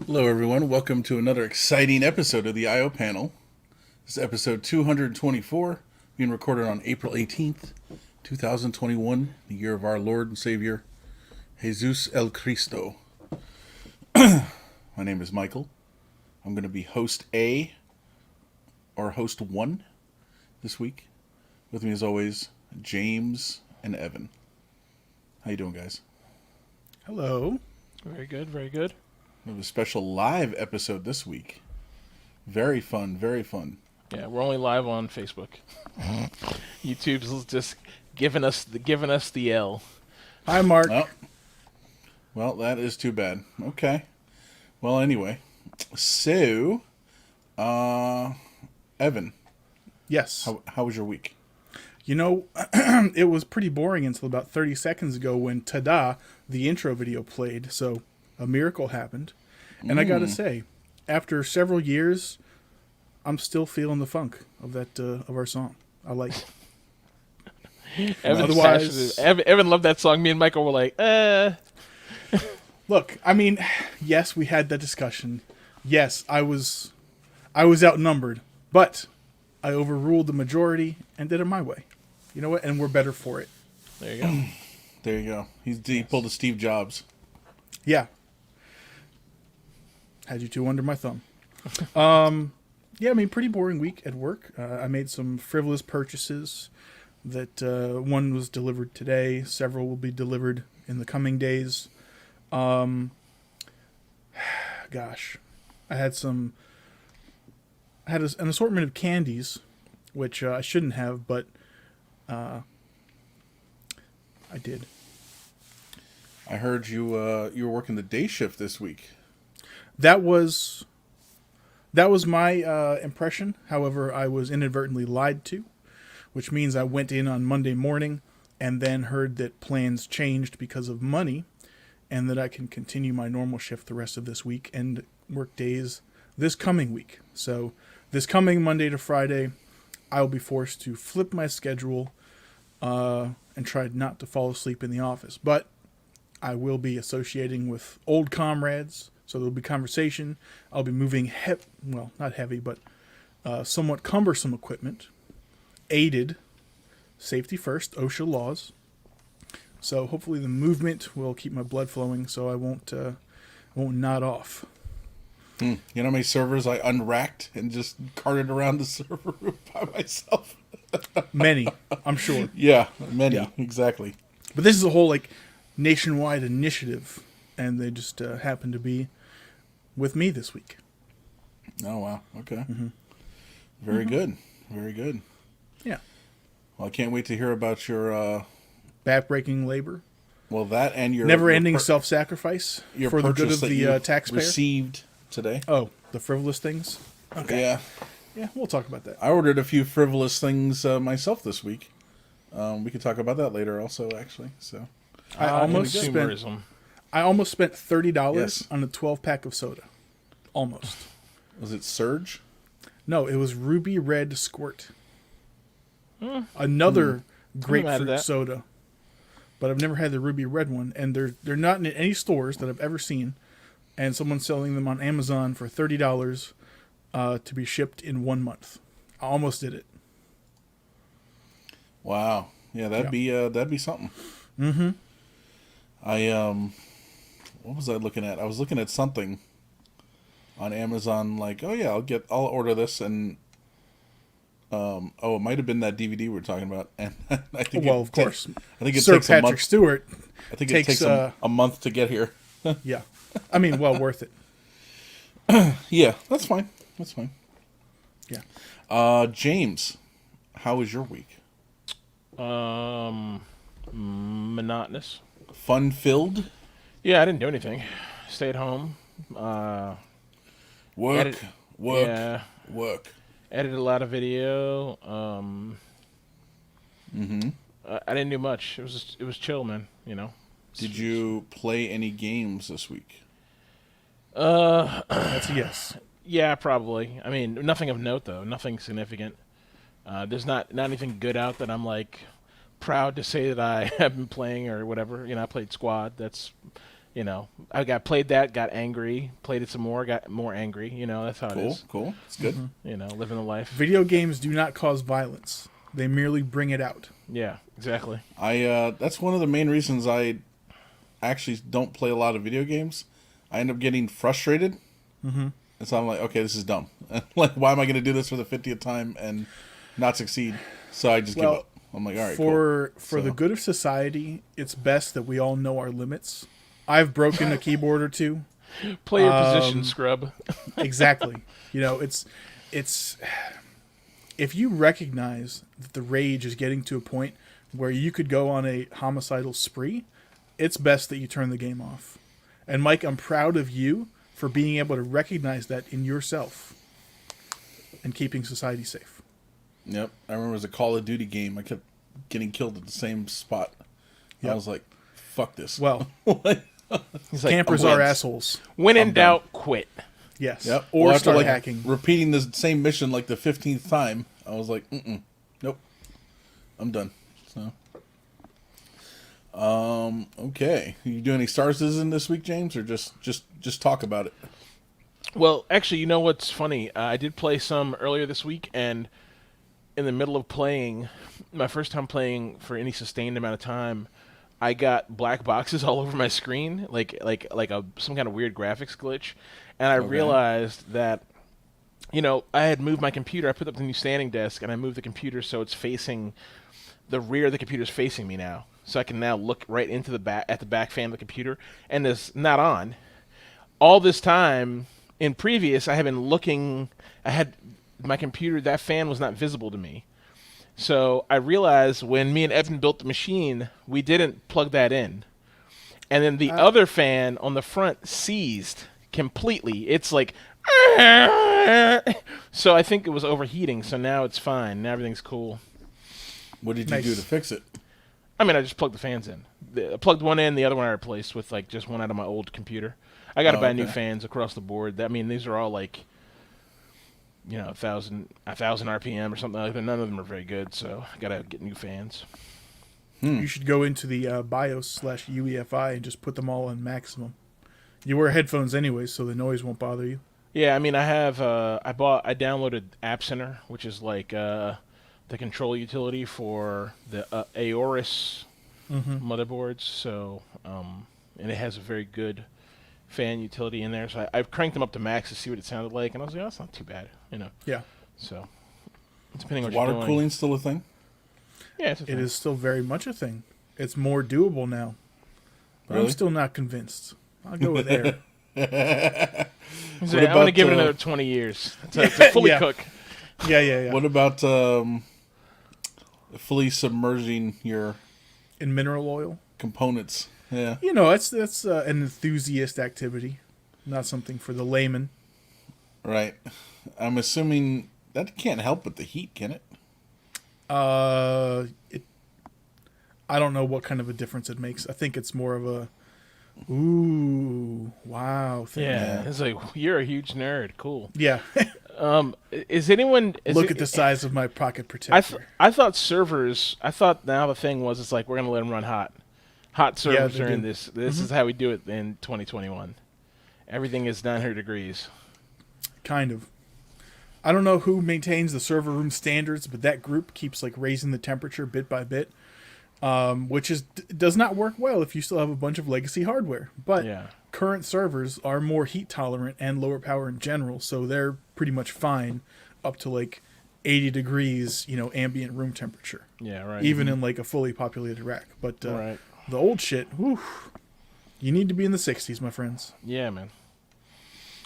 Hello, everyone. Welcome to another exciting episode of the I.O. panel. This is episode 224, being recorded on April 18th, 2021, the year of our Lord and Savior, Jesus el Cristo. My name is Michael. I'm going to be host A, or host 1, this week. With me, as always, James and Evan. How you doing, guys? Hello. Very good, very good. We have a special live episode this week. Very fun, very fun. Yeah, we're only live on Facebook. YouTube's just giving us the L. Hi, Mark. Oh. Well, that is too bad. Okay. Well, anyway. So, Evan, Yes. how was your week? You know, it was pretty boring until about 30 seconds ago when Tada, the intro video, played. So a miracle happened. And I got to say, after several years, I'm still feeling the funk of that of our song. I like it. Otherwise, Evan loved that song. Me and Michael were like, Look, I mean, yes, we had that discussion. Yes, I was outnumbered, but I overruled the majority and did it my way. You know what? And we're better for it. There you go. There you go. He pulled a Steve Jobs. Yeah. Had you two under my thumb. Yeah, I mean, pretty boring week at work. I made some frivolous purchases that one was delivered today. Several will be delivered in the coming days. Gosh, I had an assortment of candies, which I shouldn't have, but I did. I heard you were working the day shift this week. That was my impression. However, I was inadvertently lied to, which means I went in on Monday morning and then heard that plans changed because of money and that I can continue my normal shift the rest of this week and work days this coming week. So this coming Monday to Friday, I'll be forced to flip my schedule and try not to fall asleep in the office. But I will be associating with old comrades, so there'll be conversation. I'll be moving not heavy, but somewhat cumbersome equipment, aided, safety first, OSHA laws. So hopefully the movement will keep my blood flowing, so I won't nod off. You know how many servers I unracked and just carted around the server room by myself? Many, I'm sure. Yeah, many, Yeah. exactly. But this is a whole nationwide initiative, and they just happen to be with me this week. Oh, wow. Okay. Mm-hmm. Very good. Very good. Yeah. Well, I can't wait to hear about your... Backbreaking labor. Well, that and your... Never-ending self-sacrifice your for the good of purchase the that you taxpayer. received today. Oh, the frivolous things? Okay. Yeah. Yeah, we'll talk about that. I ordered a few frivolous things myself this week. We could talk about that later also, actually. So I almost spent $30 Yes. on a 12-pack of soda. Almost. Was it Surge? No, it was Ruby Red Squirt. Another grapefruit soda. But I've never had the Ruby Red one, and they're not in any stores that I've ever seen. And someone's selling them on Amazon for $30 to be shipped in 1 month. I almost did it. Wow. Yeah, that'd be something. Mm-hmm. What was I looking at? I was looking at something on Amazon, like, oh yeah, I'll order this, and it might have been that DVD we were talking about, and I think Of course. I think it Sir takes Patrick a month. Stewart. I think it takes a month to get here. Yeah. I mean, well worth it. Yeah, that's fine. That's fine. Yeah. James, how was your week? Monotonous. Fun filled? Yeah, I didn't do anything. Stayed home. Work. Yeah. Work. Edited a lot of video. Mm-hmm. I didn't do much. It was chill, man. Did you play any games this week? That's a yes. Yeah, probably. I mean, nothing of note though. Nothing significant. There's not anything good out that I'm like proud to say that I have been playing or whatever. I played Squad. That's I played that, got angry, played it some more, got more angry. That's how it is. Cool. It's good. Mm-hmm. Living the life. Video games do not cause violence. They merely bring it out. Yeah, exactly. That's one of the main reasons I actually don't play a lot of video games. I end up getting frustrated. Mm-hmm. And so I'm like, okay, this is dumb. Like, why am I going to do this for the 50th time and not succeed? So I just give up. I'm like, all right, for the good of society, it's best that we all know our limits. I've broken a keyboard or two. Play your position, scrub. Exactly. It's if you recognize that the rage is getting to a point where you could go on a homicidal spree, it's best that you turn the game off. And Mike, I'm proud of you for being able to recognize that in yourself and keeping society safe. Yep. I remember it was a Call of Duty game. I kept getting killed at the same spot. Yep. I was like, fuck this. Well, he's like, campers are assholes. When in doubt, quit. Yes. Yep. Or after, start hacking. Repeating the same mission like the 15th time, I was like, nope. I'm done. So, okay. You do any Star Citizen this week, James, or just talk about it? Well, actually, you know what's funny? I did play some earlier this week, and in the middle of playing, my first time playing for any sustained amount of time, I got black boxes all over my screen, like some kind of weird graphics glitch, and I realized that, I had moved my computer. I put up the new standing desk, and I moved the computer so it's facing the rear of the computer's facing me now, so I can now look right into the back fan of the computer, and it's not on. All this time in previous, I had been looking. I had my computer. That fan was not visible to me. So I realized when me and Evan built the machine, we didn't plug that in. And then the other fan on the front seized completely. It's like... So I think it was overheating, so now it's fine. Now everything's cool. What did you do to fix it? I mean, I just plugged the fans in. I plugged one in, the other one I replaced with just one out of my old computer. I got to buy new fans across the board. I mean, these are all 1,000 RPM or something like that. None of them are very good, so I gotta get new fans. You should go into the BIOS/UEFI and just put them all on maximum. You wear headphones anyway, so the noise won't bother you. Yeah, I mean, I have. I downloaded App Center, which is the control utility for the Aorus motherboards. So, and it has a very good fan utility in there, so I've cranked them up to max to see what it sounded like, and I was like, oh, that's not too bad, Yeah. So, depending on what water you're doing. cooling still a thing? Yeah, it's a thing. It is still very much a thing. It's more doable now. But Really? I'm still not convinced. I'll go with air. I'm going to give it another 20 years to fully cook. Yeah. What about fully submerging your... In mineral oil? Components. Yeah. That's an enthusiast activity, not something for the layman. Right. I'm assuming that can't help but the heat, can it? I don't know what kind of a difference it makes. I think it's more of a, ooh, wow thing. Yeah, it's like, you're a huge nerd. Cool. Yeah. Is anyone... Look at the size of my pocket protector. I thought servers... I thought now the thing was, it's like, we're going to let them run hot. Hot servers are in this. This is how we do it in 2021. Everything is 900 degrees. Kind of. I don't know who maintains the server room standards, but that group keeps raising the temperature bit by bit, which does not work well if you still have a bunch of legacy hardware. But current servers are more heat tolerant and lower power in general, so they're pretty much fine up to 80 degrees, ambient room temperature. Yeah, right. Even in a fully populated rack. But right. The old shit, whew, you need to be in the 60s, my friends. Yeah, man.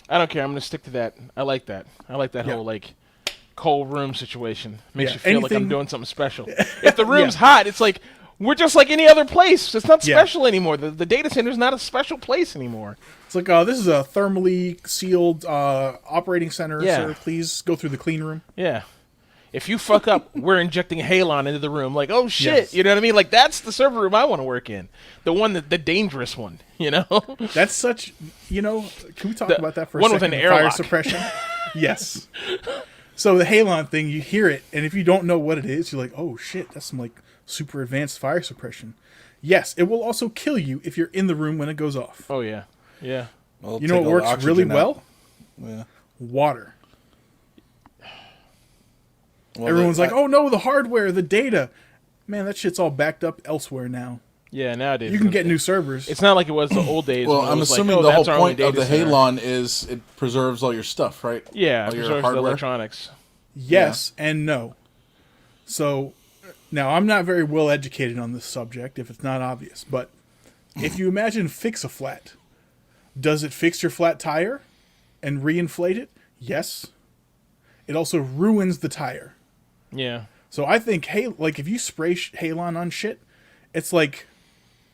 I don't care. I'm going to stick to that. I like that. I like that whole cold room situation. Makes you feel like I'm doing something special. If the room's hot, it's like we're just like any other place. It's not special anymore. The data center is not a special place anymore. It's like, this is a thermally sealed operating center, sir. Please go through the clean room. Yeah. If you fuck up, we're injecting halon into the room. Oh, shit. Yes. You know what I mean? That's the server room I want to work in. The one, the dangerous one, That's such, can we talk about that for a second? One with an airlock. Fire suppression? Yes. So the halon thing, you hear it, and if you don't know what it is, you're like, oh, shit, that's some, super advanced fire suppression. Yes, it will also kill you if you're in the room when it goes off. Oh yeah, yeah. Well, You know take what all the works really oxygen out. well? Yeah. Water. Well, Everyone's like, oh no, the hardware, the data. Man, that shit's all backed up elsewhere now. Yeah, nowadays You can get new servers. It's not like it was the old days. Well, when it I'm was assuming like, oh, the whole that's our only point of data the center. Halon is it preserves all your stuff, right? Yeah, all it your preserves the hardware. electronics. Yes and no. So, now I'm not very well educated on this subject, if it's not obvious, but if you imagine Fix-A-Flat, does it fix your flat tire and reinflate it? Yes. It also ruins the tire. Yeah. So I think, hey, like if you spray Halon on shit, it's like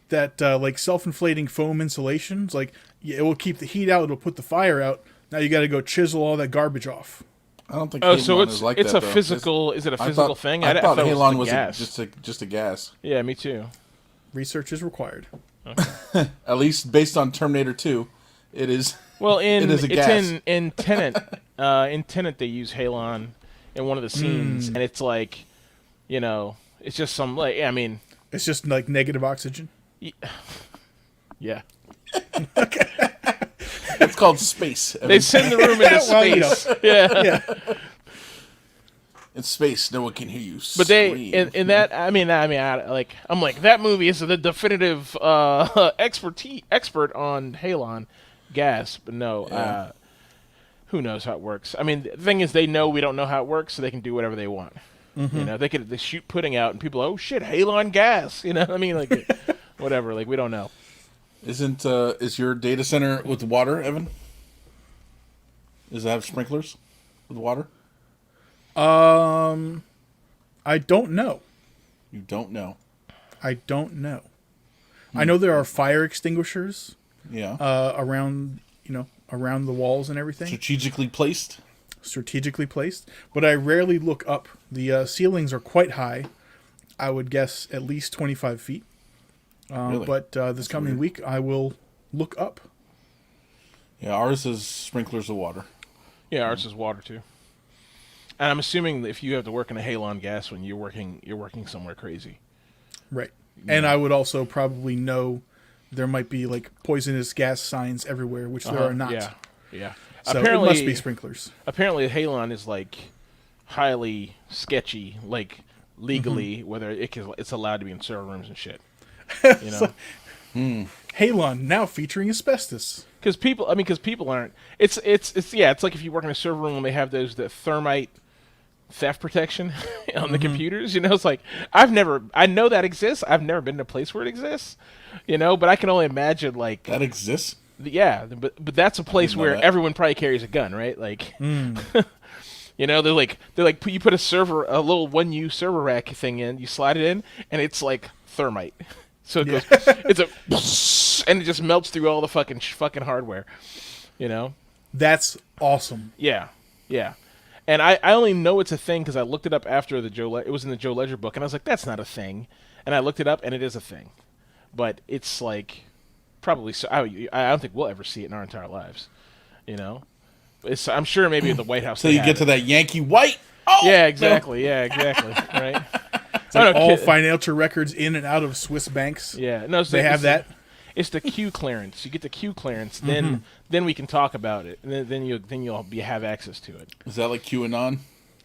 that like self-inflating foam insulation. It's like it will keep the heat out, it'll put the fire out. Now you got to go chisel all that garbage off. I don't think. Oh, Halon so is like it's that, a though. physical. Is it a I physical thought- thing? I thought it was Halon the was gas. just a gas. Yeah, me too. Research is required. At least based on Terminator 2, it is. Well, It is a gas. in Tenet. In Tenet, they use Halon in one of the scenes, and it's like, you know, it's just some like. I mean, It's just like negative oxygen. yeah. It's called space. They send the room into Well, you space. Yeah. Yeah. In space, no one can hear you. But they scream. in that I'm like that movie is the definitive expert on Halon gas, but no, Yeah. who knows how it works? I mean, the thing is, they know we don't know how it works, so they can do whatever they want. You know, they shoot pudding out, and people, oh shit, Halon gas. You know, what I mean, like whatever. Like we don't know. Is your data center with water, Evan? Does it have sprinklers with water? I don't know. You don't know. I don't know. I know there are fire extinguishers Yeah. around, around the walls and everything, Strategically placed. strategically placed. But I rarely look up. The ceilings are quite high. I would guess at least 25 feet. Really? But this coming weird. week, I will look up. Yeah, ours is sprinklers of water. Yeah, ours is water too. And I'm assuming that if you have to work in a Halon gas when you're working somewhere crazy. Right. And I would also probably know there might be like poisonous gas signs everywhere, which there are not. Yeah, yeah. So apparently, it must be sprinklers. Apparently, Halon is like highly sketchy, like legally, whether it's allowed to be in server rooms and shit. You know, Halon now featuring asbestos. because people aren't. It's like if you work in a server room and they have the thermite theft protection on the computers. You know, it's like I know that exists. I've never been in a place where it exists. You know, but I can only imagine like That exists. yeah, but that's a place know where that. everyone probably carries a gun, right? Like, you know, they're like you put a little 1U server rack thing in, you slide it in, and it's like thermite. So it goes, it's and it just melts through all the fucking hardware. You know? That's awesome. Yeah, yeah. And I only know it's a thing because I looked it up after it was in the Joe Ledger book, and I was like, that's not a thing. And I looked it up, and it is a thing. But it's like probably so. I don't think we'll ever see it in our entire lives. You know, I'm sure maybe at the White House. So you get to that Yankee White. Oh, yeah, exactly. Yeah, exactly. Right. It's like no, all kid- financial records in and out of Swiss banks. Yeah, no, They have that. It's the Q clearance. You get the Q clearance, then we can talk about it, and then you'll have access to it. Is that like QAnon?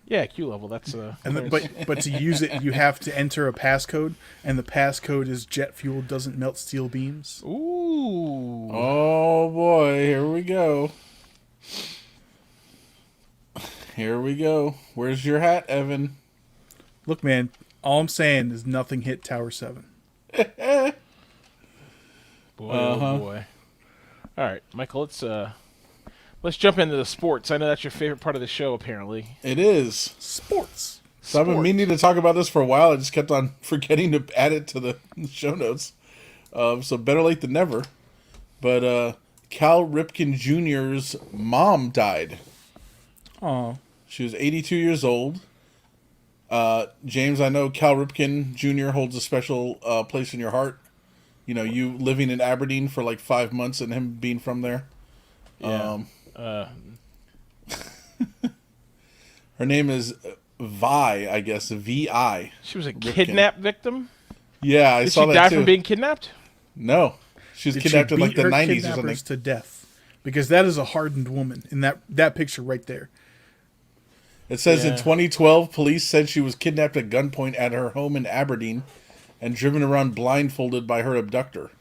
Yeah, Q level. That's And clearance. but to use it, you have to enter a passcode, and the passcode is jet fuel doesn't melt steel beams. Ooh. Oh boy, here we go. Here we go. Where's your hat, Evan? Look, man, all I'm saying is nothing hit Tower 7. Boy, oh boy. All right, Michael, let's jump into the sports. I know that's your favorite part of the show, apparently. It is. Sports. So I've been meaning to talk about this for a while. I just kept on forgetting to add it to the show notes. So better late than never. But Cal Ripken Jr.'s mom died. Oh, She was 82 years old. James, I know Cal Ripken Jr. holds a special place in your heart. You know, you living in Aberdeen for like 5 months and him being from there. Yeah. Her name is Vi, I guess, V-I. She was a Ripken. kidnap victim? Yeah, I Did saw she that die too. from being kidnapped? No. She was Did kidnapped she in like beat the her 90s or kidnappers something. to death? Because that is a hardened woman in that picture right there. It says in Yeah. 2012, police said she was kidnapped at gunpoint at her home in Aberdeen and driven around blindfolded by her abductor.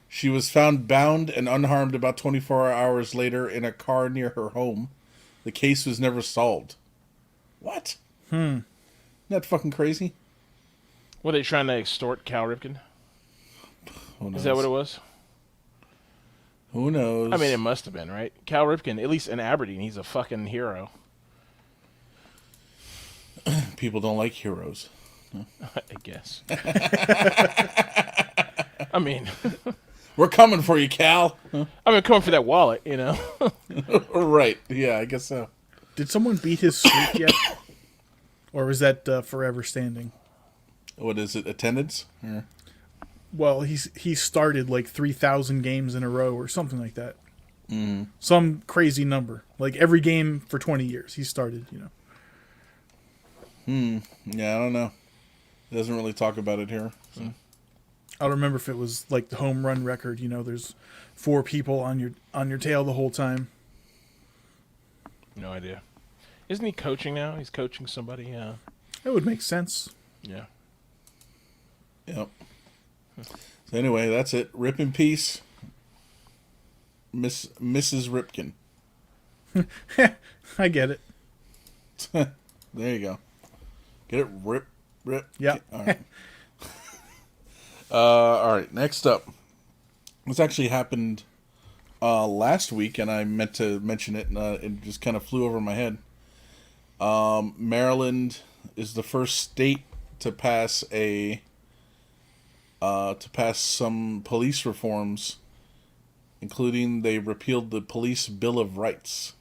She was found bound and unharmed about 24 hours later in a car near her home. The case was never solved. What? Isn't that fucking crazy? Were they trying to extort Cal Ripken? Who knows? Is that what it was? Who knows? I mean, it must have been, right? Cal Ripken, at least in Aberdeen, he's a fucking hero. People don't like heroes. I guess. I mean, We're coming for you, Cal. coming for that wallet, you know? Right. Yeah, I guess so. Did someone beat his streak yet? Or was that forever standing? What is it? Attendance? Or... Well, he started like 3,000 games in a row or something like that. Some crazy number. Like every game for 20 years he started, you know. Yeah, I don't know. It doesn't really talk about it here. So. I don't remember if it was like the home run record, you know, there's 4 people on your tail the whole time. No idea. Isn't he coaching now? He's coaching somebody, yeah. That would make sense. Yeah. Yep. So anyway, that's it. Rip in peace, Mrs. Ripken. I get it. There you go. Get it? Rip. Yeah. All right. All right. Next up, this actually happened last week, and I meant to mention it, and it just kind of flew over my head. Maryland is the first state to pass some police reforms, including they repealed the Police Bill of Rights.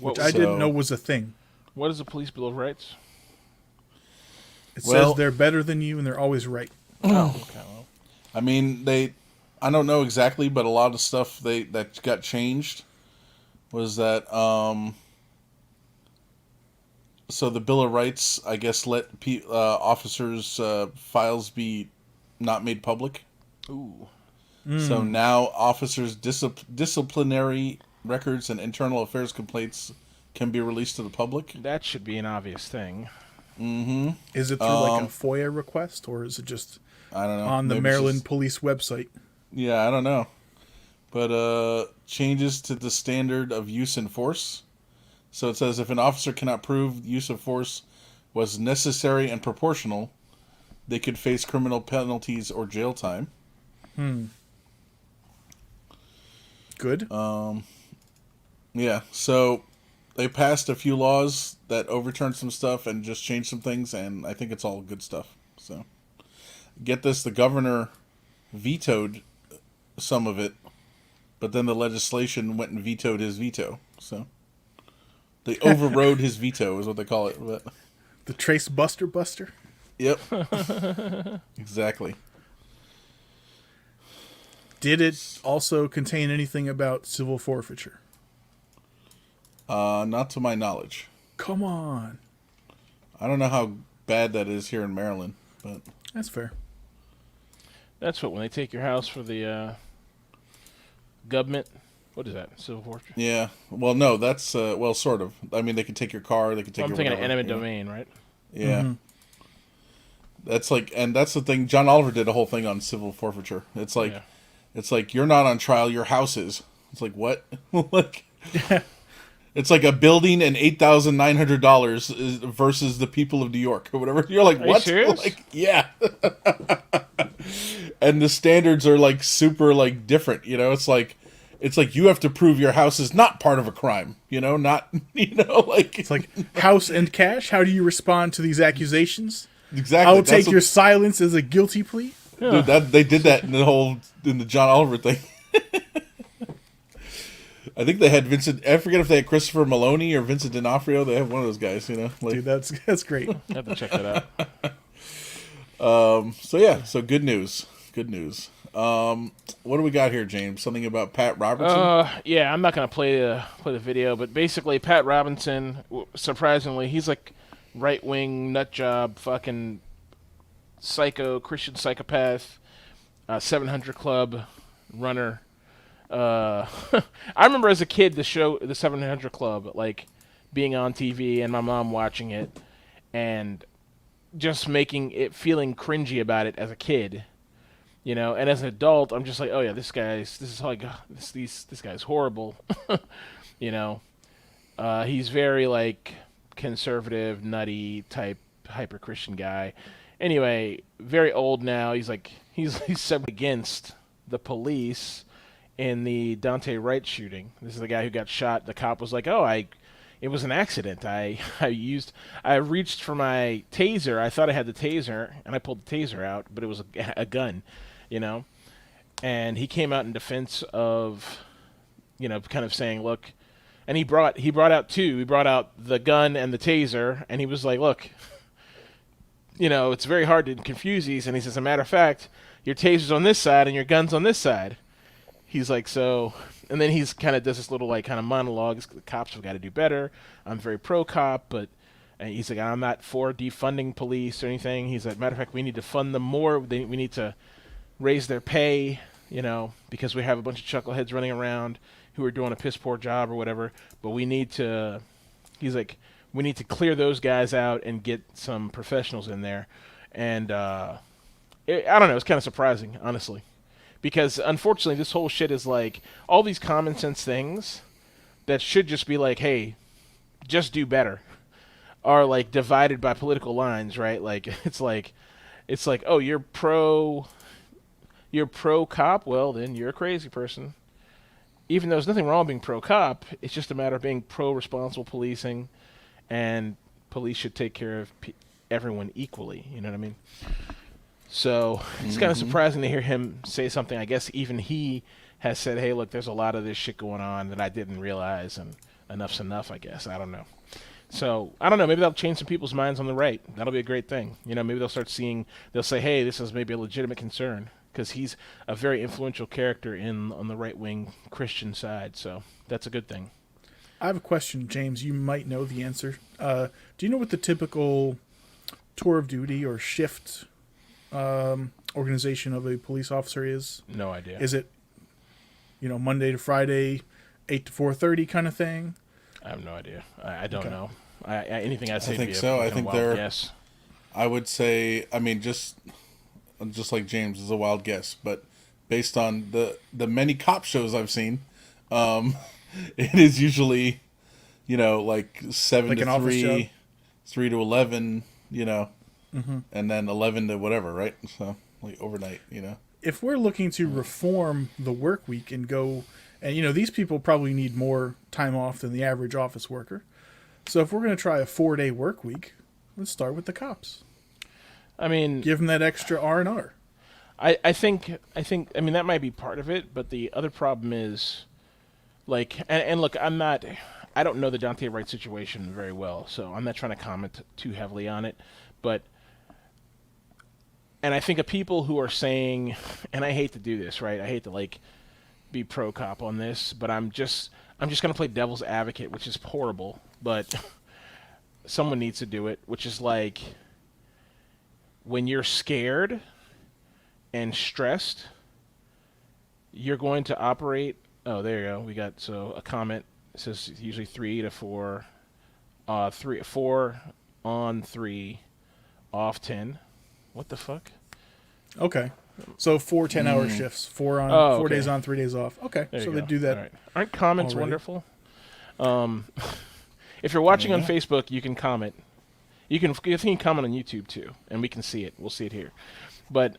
Which I didn't know was a thing. What is the Police Bill of Rights? It Well- says they're better than you and they're always right. Oh, okay. Well, I mean, I don't know exactly, but a lot of stuff that got changed was that, so the Bill of Rights, I guess, let officers' files be not made public. ooh. So now officers' disciplinary records and internal affairs complaints can be released to the public. That should be an obvious thing. Is it through like a FOIA request or is it just I don't know. on the Maybe it's Maryland just- police website? Yeah, I don't know. But changes to the standard of use and force. So it says if an officer cannot prove use of force was necessary and proportional, they could face criminal penalties or jail time. Good. Yeah, so they passed a few laws that overturned some stuff and just changed some things, and I think it's all good stuff. So, get this, the governor vetoed some of it, but then the legislation went and vetoed his veto. So, they overrode his veto is what they call it. But, The Trace Buster. yep. Exactly. Did it also contain anything about civil forfeiture? Not to my knowledge. Come on. I don't know how bad that is here in Maryland, but That's fair. That's what, when they take your house for the government, what is that, civil forfeiture? yeah. Well, no, that's well, sort of. I mean, they can take your car, they can take I'm your thinking of whatever, eminent you know? domain, right? Yeah. That's like, and that's the thing. John Oliver did a whole thing on civil forfeiture. It's like, Yeah. it's like you're not on trial. Your house is. It's like what? Like, it's like a building and $8,900 versus the people of New York or whatever. You're like, Are you what? serious? Like, yeah. And the standards are like super like different. You know, it's like you have to prove your house is not part of a crime. You know, not like It's like house and cash. How do you respond to these accusations? exactly. I'll That's take what- your silence as a guilty plea. Dude, they did that in the John Oliver thing. I think they had Vincent. I forget if they had Christopher Maloney or Vincent D'Onofrio. They have one of those guys, you know. Like, Dude, that's great. I have to check that out. so yeah, so good news. Good news. What do we got here, James? Something about Pat Robertson? Yeah, I'm not gonna play the video, but basically, Pat Robinson, surprisingly, he's like right wing nut job, fucking psycho Christian psychopath, 700 Club runner. I remember as a kid the show, the 700 Club, like being on TV and my mom watching it, and just making it feeling cringy about it as a kid, you know. And as an adult, I'm just like, oh yeah, this is like this guy's horrible, you know. He's very like conservative, nutty type, hyper Christian guy. Anyway, very old now. He's subbed against the police in the Dante Wright shooting. This is the guy who got shot. The cop was like, "Oh, it was an accident. I reached for my taser. I thought I had the taser, and I pulled the taser out, but it was a gun, you know." And he came out in defense of, you know, kind of saying, "Look," and he brought out two. He brought out the gun and the taser, and he was like, "Look, you know, it's very hard to confuse these." And he says, "As a matter of fact, your taser's on this side and your gun's on this side." He's like, so, and then he's kind of does this little like kind of monologue. The cops have got to do better. I'm very pro cop, but and he's like, I'm not for defunding police or anything. He's like, matter of fact, we need to fund them more. We need to raise their pay, you know, because we have a bunch of chuckleheads running around who are doing a piss poor job or whatever. But we need to, he's like, we need to clear those guys out and get some professionals in there. And I don't know, it's kind of surprising, honestly. Because unfortunately, this whole shit is like all these common sense things that should just be like, hey, just do better, are like divided by political lines, right? Like it's like, oh, you're pro cop, well then you're a crazy person. Even though there's nothing wrong with being pro cop, it's just a matter of being pro responsible policing, and police should take care of everyone equally. You know what I mean? So it's kind of surprising to hear him say something. I guess even he has said, hey, look, there's a lot of this shit going on that I didn't realize, and enough's enough, I guess. I don't know. So, I don't know. Maybe that'll change some people's minds on the right. That'll be a great thing. You know, maybe they'll start seeing, they'll say, hey, this is maybe a legitimate concern, because he's a very influential character on the right-wing Christian side. So that's a good thing. I have a question, James. You might know the answer. Do you know what the typical tour of duty or shift organization of a police officer is? No idea. Is it, you know, Monday to Friday, 8 to 4:30 kind of thing? I have no idea. I don't know. Anything I'd say I think to be so. a I think wild they're. guess. I would say. I mean, just like James is a wild guess, but based on the many cop shows I've seen, it is usually, you know, like 7 Like an to office 3, show? 3 to 11, you know, and then 11 to whatever, right? So like overnight, you know. If we're looking to reform the work week and go, and you know, these people probably need more time off than the average office worker. So if we're going to try a 4-day work week, let's start with the cops. I mean, Give them that extra R&R. I think I mean that might be part of it, but the other problem is like and look, I don't know the Dante Wright situation very well, so I'm not trying to comment too heavily on it, but and I think of people who are saying, and I hate to do this, right? I hate to like be pro cop on this, but I'm just gonna play devil's advocate, which is horrible, but someone needs to do it, which is like when you're scared and stressed, you're going to operate. Oh, there you go. We got a comment. It says usually 3 to 4, 4 on 3, off 10. What the fuck? Okay. So 4 10-hour shifts, 4 on, 4 okay. days on, 3 days off. Okay, There so you they go. do that. All right. Aren't comments already. wonderful? If you're watching on Facebook, you can comment. You can comment on YouTube too, and we can see it. We'll see it here. But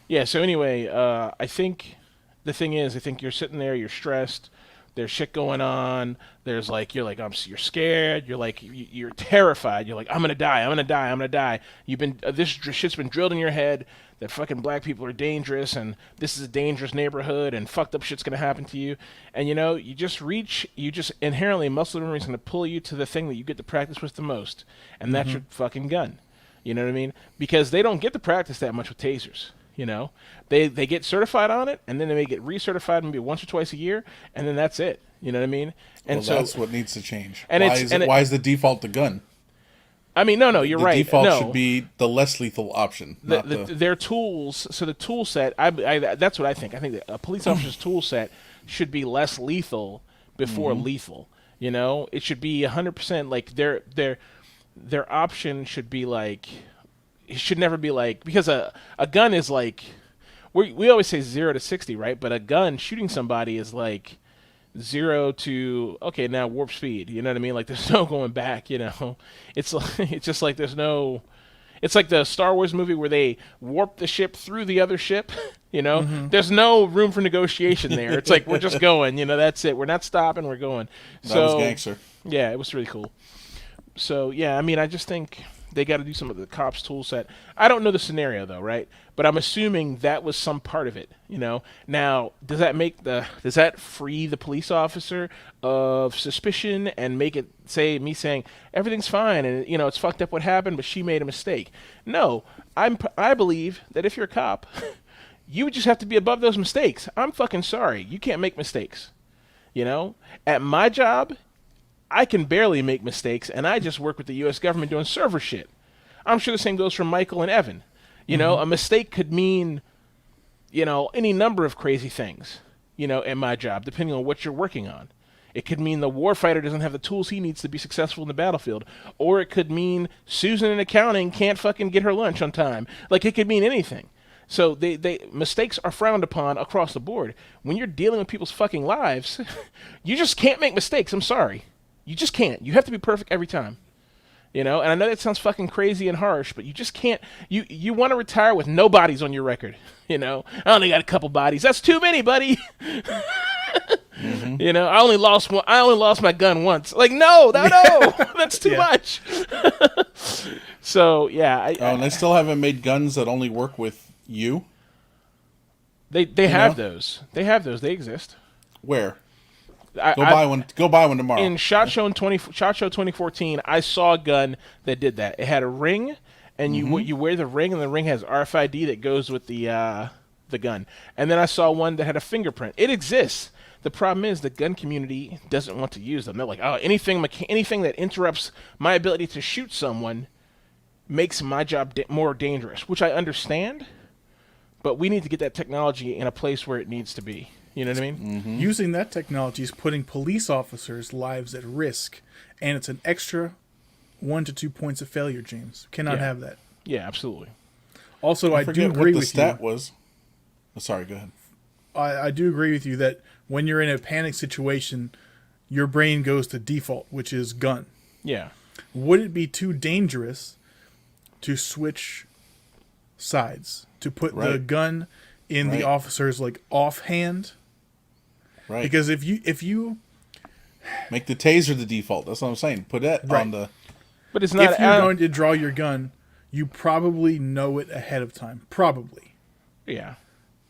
yeah. So anyway, I think the thing is, I think you're sitting there, you're stressed. There's shit going on. There's like you're scared. You're like you're terrified. You're like I'm gonna die. I'm gonna die. I'm gonna die. You've been this shit's been drilled in your head that fucking black people are dangerous and this is a dangerous neighborhood and fucked up shit's gonna happen to you. And you know you just inherently muscle memory is gonna pull you to the thing that you get to practice with the most, and that's your fucking gun. You know what I mean? Because they don't get to practice that much with tasers. You know, they get certified on it, and then they may get recertified maybe once or twice a year, and then that's it. You know what I mean? And Well, so that's what needs to change. and Why is the default the gun? I mean, no, you're The right. default No, should be the less lethal option, not their tools. So the tool set, that's what I think. I think that a police officer's tool set should be less lethal before lethal. It should be 100% like their option should be like, it should never be like, because a gun is like, we always say 0 to 60, right? But a gun shooting somebody is like 0 to, okay, now warp speed. You know what I mean? Like there's no going back. It's it's just like there's no. It's like the Star Wars movie where they warp the ship through the other ship. There's no room for negotiation there. It's like we're just going. That's it. We're not stopping. We're going. that was gangster. Yeah, it was really cool. So yeah, I mean, I just think they got to do some of the cops tool set. I don't know the scenario though, right? But I'm assuming that was some part of it. Now does that free the police officer of suspicion and make it say me saying everything's fine and it's fucked up what happened, but she made a mistake? No, I believe that if you're a cop, you would just have to be above those mistakes. I'm fucking sorry, you can't make mistakes. At my job, I can barely make mistakes, and I just work with the U.S. government doing server shit. I'm sure the same goes for Michael and Evan. A mistake could mean, any number of crazy things, in my job, depending on what you're working on. It could mean the warfighter doesn't have the tools he needs to be successful in the battlefield. Or it could mean Susan in accounting can't fucking get her lunch on time. Like, it could mean anything. So mistakes are frowned upon across the board. When you're dealing with people's fucking lives, you just can't make mistakes. I'm sorry. You just can't. You have to be perfect every time. And I know that sounds fucking crazy and harsh, but you just can't. You want to retire with no bodies on your record. I only got a couple bodies. That's too many, buddy. I only lost one. I only lost my gun once. Like, no, that's too much. So yeah. And they still haven't made guns that only work with you. They have those. They have those. They exist. Where? Buy one. Go buy one tomorrow. In SHOT Show 2014, I saw a gun that did that. It had a ring, and you wear the ring, and the ring has RFID that goes with the gun. And then I saw one that had a fingerprint. It exists. The problem is the gun community doesn't want to use them. They're like, oh, anything that interrupts my ability to shoot someone makes my job more dangerous, which I understand. But we need to get that technology in a place where it needs to be. You know what I mean? Mm-hmm. Using that technology is putting police officers' lives at risk, and it's an extra 1 to 2 points of failure, James. Cannot have that. Yeah, absolutely. Also, I do agree with you. What the stat was. Oh, sorry, go ahead. I do agree with you that when you're in a panic situation, your brain goes to default, which is gun. Yeah. Would it be too dangerous to switch sides, to put the gun in the officer's offhand? Right. Because if you make the taser the default, that's what I'm saying. Put that on the. But it's not. If you're going to draw your gun, you probably know it ahead of time. Probably. Yeah.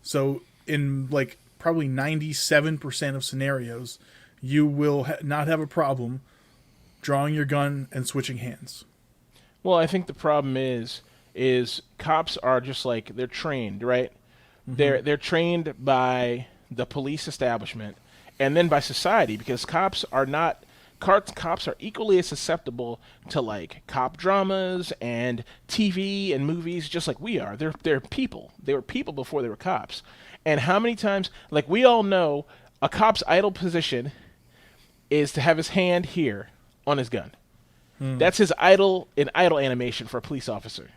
So in probably 97% of scenarios, you will not have a problem drawing your gun and switching hands. Well, I think the problem is cops are just like, they're trained, right? Mm-hmm. They're trained by the police establishment and then by society, because cops are equally as susceptible to cop dramas and TV and movies, just like we are. They're people. They were people before they were cops. And how many times, we all know, a cop's idle position is to have his hand here on his gun. That's his idle animation for a police officer.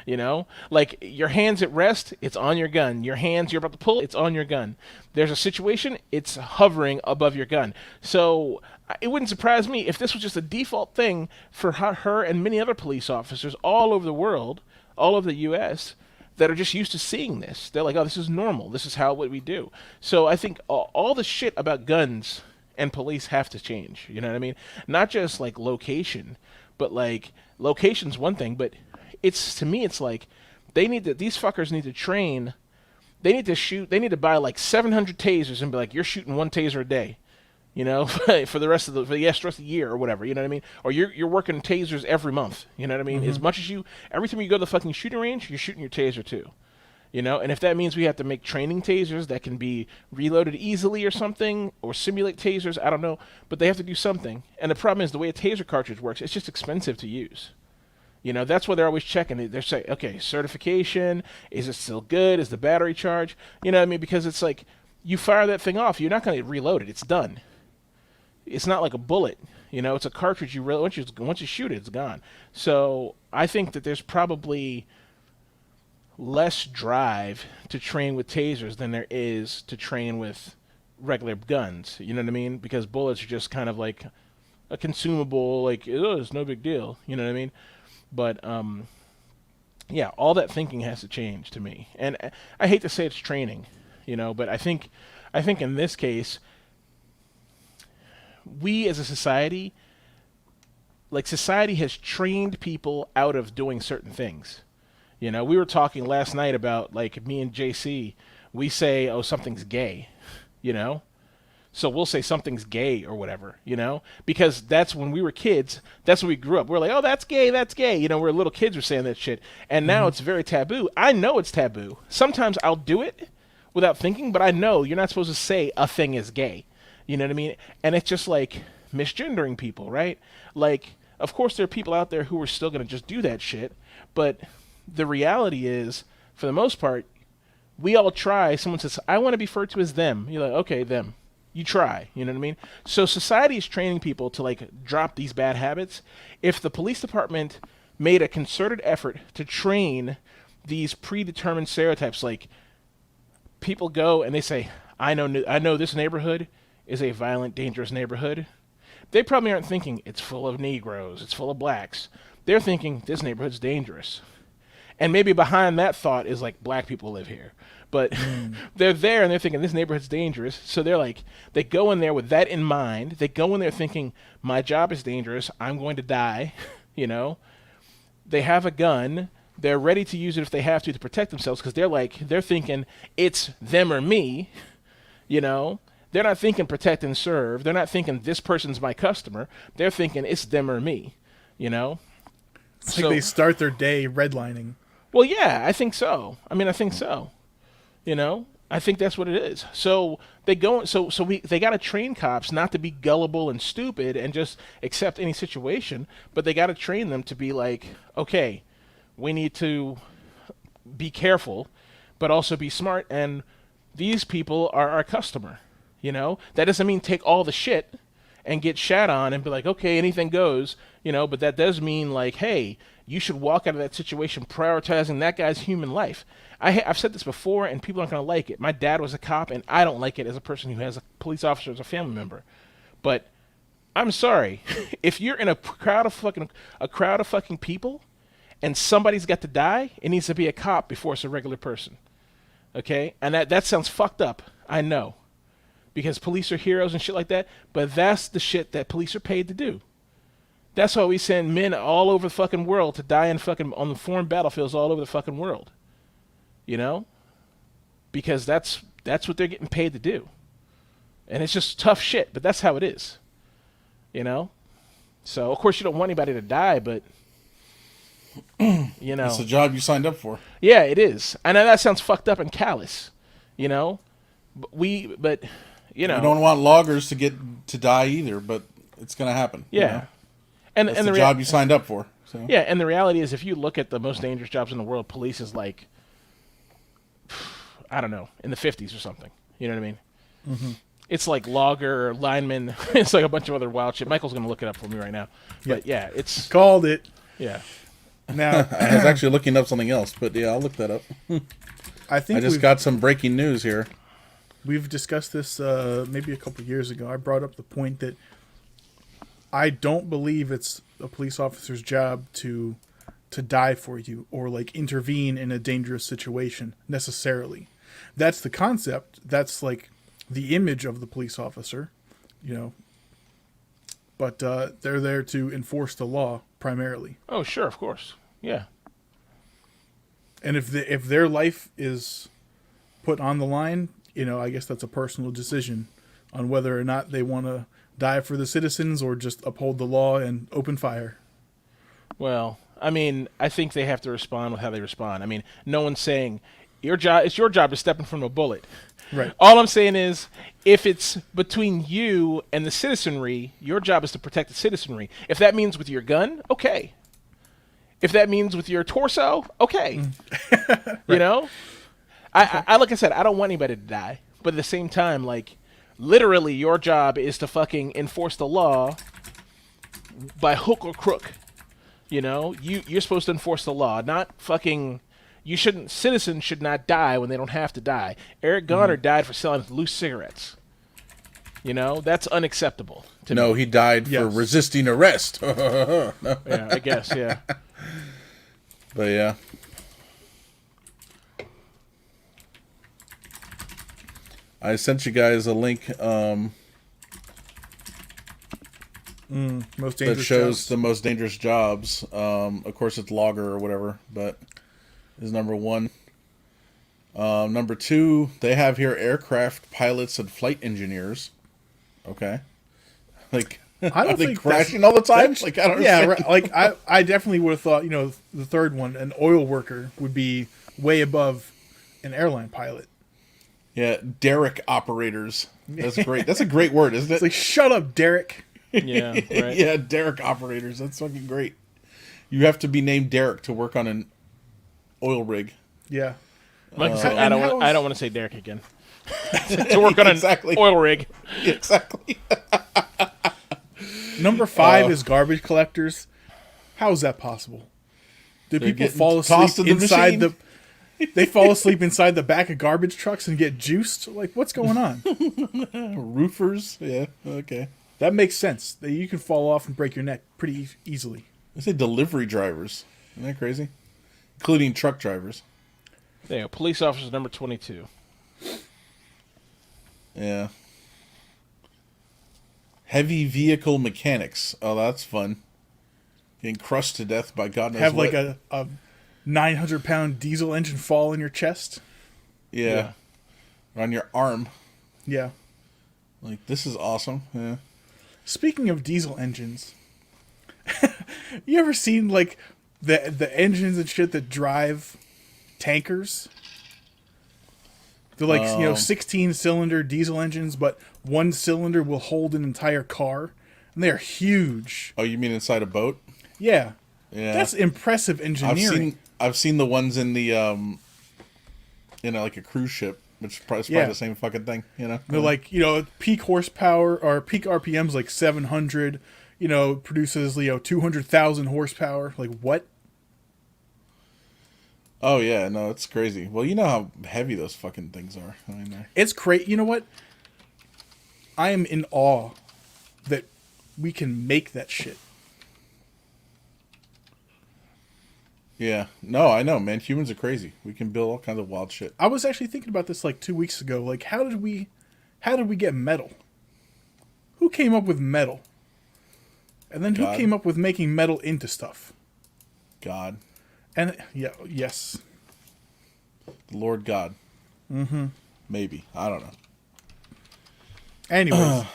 Your hands at rest, it's on your gun. Your hands, you're about to pull, it's on your gun. There's a situation, it's hovering above your gun. So it wouldn't surprise me if this was just a default thing for her and many other police officers all over the world, all over the U.S., that are just used to seeing this. They're like, oh, this is normal. This is what we do. So I think all the shit about guns and police have to change. You know what I mean? Not just location, but location's one thing, but to me it's these fuckers need to train. They need to shoot. They need to buy 700 tasers and be like, you're shooting one taser a day, for the rest of the rest of the year or whatever. You know what I mean? Or you're working tasers every month. You know what I mean? Mm-hmm. As much as every time you go to the fucking shooting range, you're shooting your taser too. And if that means we have to make training tasers that can be reloaded easily or something, or simulate tasers, I don't know, but they have to do something. And the problem is the way a taser cartridge works, it's just expensive to use. That's what they're always checking. They're saying, okay, certification, is it still good? Is the battery charged? You know what I mean? Because it's like, you fire that thing off, you're not going to reload it. It's done. It's not like a bullet. It's a cartridge. Once you shoot it, it's gone. So I think that there's probably less drive to train with tasers than there is to train with regular guns. You know what I mean? Because bullets are just kind of like a consumable, like, oh, it's no big deal. You know what I mean? But yeah, all that thinking has to change to me. And I hate to say it's training, but I think in this case, we as a society, society has trained people out of doing certain things. We were talking last night about, like, me and JC, we say, oh, something's gay, So we'll say something's gay or whatever, because that's when we were kids. That's when we grew up. We're like, oh, that's gay, that's gay. We're little kids were saying that shit. And now it's very taboo. I know it's taboo. Sometimes I'll do it without thinking, but I know you're not supposed to say a thing is gay. You know what I mean? And it's just like misgendering people, right? Like, of course there are people out there who are still going to just do that shit, but the reality is, for the most part, we all try. Someone says, I want to be referred to as them. You're like, okay, them. You try, you know what I mean? So society is training people to, like, drop these bad habits. If the police department made a concerted effort to train these predetermined stereotypes, like, people go and they say, I know this neighborhood is a violent, dangerous neighborhood. They probably aren't thinking it's full of Negroes, it's full of blacks. They're thinking this neighborhood's dangerous. And maybe behind that thought is, like, black people live here. But they're there and they're thinking this neighborhood's dangerous. So they're like, they go in there with that in mind. They go in there thinking, my job is dangerous. I'm going to die. They have a gun. They're ready to use it if they have to protect themselves, because they're thinking it's them or me. They're not thinking protect and serve. They're not thinking this person's my customer. They're thinking it's them or me. It's like they start their day redlining. Well, yeah, I think so. I think so. I think that's what it is. So they go. They got to train cops not to be gullible and stupid and just accept any situation, but they got to train them to be like, okay, we need to be careful, but also be smart. And these people are our customer. That doesn't mean take all the shit and get shat on and be like, okay, anything goes. But that does mean, like, hey, you should walk out of that situation prioritizing that guy's human life. I've said this before, and people aren't going to like it. My dad was a cop, and I don't like it as a person who has a police officer as a family member. But I'm sorry, if you're in a crowd of fucking people, and somebody's got to die, it needs to be a cop before it's a regular person. Okay, and that sounds fucked up. I know, because police are heroes and shit like that. But that's the shit that police are paid to do. That's why we send men all over the fucking world to die on the foreign battlefields all over the fucking world. Because that's what they're getting paid to do. And it's just tough shit, but that's how it is. So, of course, you don't want anybody to die, but, It's a job you signed up for. Yeah, it is. I know that sounds fucked up and callous, But you don't want loggers to die either, but it's going to happen. Yeah. And the job you signed up for. So. Yeah, and the reality is, if you look at the most dangerous jobs in the world, police is like, I don't know, in the 50s or something. You know what I mean? Mm-hmm. It's like logger, lineman. It's like a bunch of other wild shit. Michael's going to look it up for me right now. But yeah, it's... Called it. Yeah. Now, I was actually looking up something else, but yeah, I'll look that up. I just got some breaking news here. We've discussed this maybe a couple years ago. I brought up the point that I don't believe it's a police officer's job to die for you or, like, intervene in a dangerous situation necessarily. That's the concept. That's, like, the image of the police officer, But they're there to enforce the law primarily. Oh, sure, of course. Yeah. And if their life is put on the line, I guess that's a personal decision on whether or not they want to die for the citizens or just uphold the law and open fire. Well, I think they have to respond with how they respond. No one's saying it's your job to step in front of a bullet. Right. All I'm saying is, if it's between you and the citizenry, your job is to protect the citizenry. If that means with your gun, okay. If that means with your torso, okay. You know? I like I said, I don't want anybody to die. But at the same time, like, literally your job is to fucking enforce the law by hook or crook. You know? You're supposed to enforce the law, not fucking... Citizens should not die when they don't have to die. Eric Garner died for selling loose cigarettes. You know? That's unacceptable to me. He died for resisting arrest. No. Yeah, I guess, yeah. But yeah. I sent you guys a link Most dangerous that shows jobs. the most dangerous jobs. Of course, it's logger or whatever, but is number 1. Number 2, they have here aircraft pilots and flight engineers. Okay. Like, I don't are they think crashing all the time? Like, I don't Yeah, understand. right, like I definitely would have thought, the third one, an oil worker, would be way above an airline pilot. Yeah, derrick operators. That's great. That's a great word, isn't it? It's like, shut up, Derek. Yeah, right. Yeah, derrick operators. That's fucking great. You have to be named Derek to work on an oil rig. Yeah. Like I said, and I don't want to say Derek again. To work on Exactly. an oil rig. Exactly. Number 5 is garbage collectors. How is that possible? Do people getting fall tossed asleep in the inside machine? They fall asleep inside the back of garbage trucks and get juiced? Like, what's going on? Roofers. Yeah, okay. That makes sense. You can fall off and break your neck pretty easily. They say delivery drivers. Isn't that crazy? Including truck drivers. There you go. Police officers number 22. Yeah. Heavy vehicle mechanics. Oh, that's fun. Getting crushed to death by God knows Have what. like a 900-pound diesel engine fall in your chest. Yeah. On your arm. Yeah. Like, this is awesome. Yeah. Speaking of diesel engines, you ever seen like the engines and shit that drive tankers? They're like 16-cylinder diesel engines, but one cylinder will hold an entire car, and they're huge. Oh, you mean inside a boat? Yeah, Yeah. that's impressive engineering. I've seen the ones in the like a cruise ship, which is probably Yeah. the same fucking thing, They're like, peak horsepower or peak RPMs like 700. Produces 200,000 horsepower. Like what? Oh yeah, no, it's crazy. Well, you know how heavy those fucking things are. I mean, It's crazy. You know what? I am in awe that we can make that shit. yeah. No, I know, man. Humans are crazy. We can build all kinds of wild shit. I was actually thinking about this like 2 weeks ago. Like, how did we get metal? Who came up with metal? And then who God. came up with making metal into stuff? God. And yes. The Lord God. Mm-hmm. Maybe. I don't know. Anyways,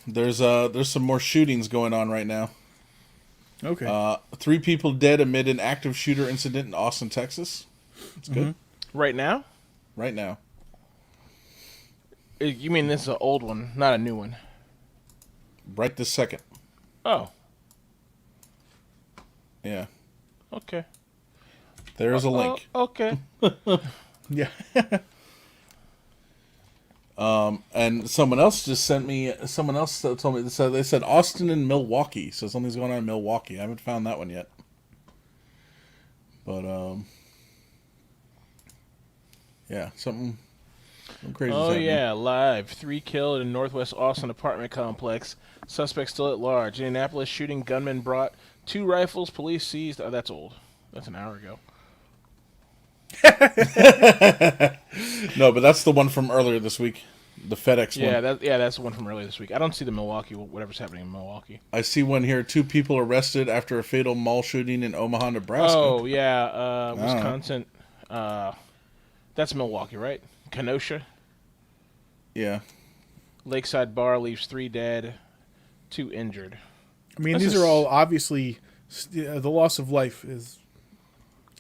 There's some more shootings going on right now. okay. 3 people dead amid an active shooter incident in Austin, Texas. It's good. Right now? Right now. You mean this is an old one, not a new one? Right this second. Oh, Yeah. okay. There's a link. Okay. Yeah. And someone else just sent me. Someone else told me. They said Austin and Milwaukee. So something's going on in Milwaukee. I haven't found that one yet. But yeah, something crazy. Oh yeah, live. 3 killed in Northwest Austin apartment complex. Suspect still at large. Indianapolis shooting gunman brought 2 rifles. Police seized. Oh, that's old. That's an hour ago. No, but that's the one from earlier this week. The FedEx Yeah, one. that's the one from earlier this week. I don't see the Milwaukee, whatever's happening in Milwaukee. I see one here. 2 people arrested after a fatal mall shooting in Omaha, Nebraska. Oh yeah, Wisconsin. That's Milwaukee, right? Kenosha. Yeah. Lakeside bar leaves 3 dead, 2 injured. I mean, That's these just- are all obviously the loss of life is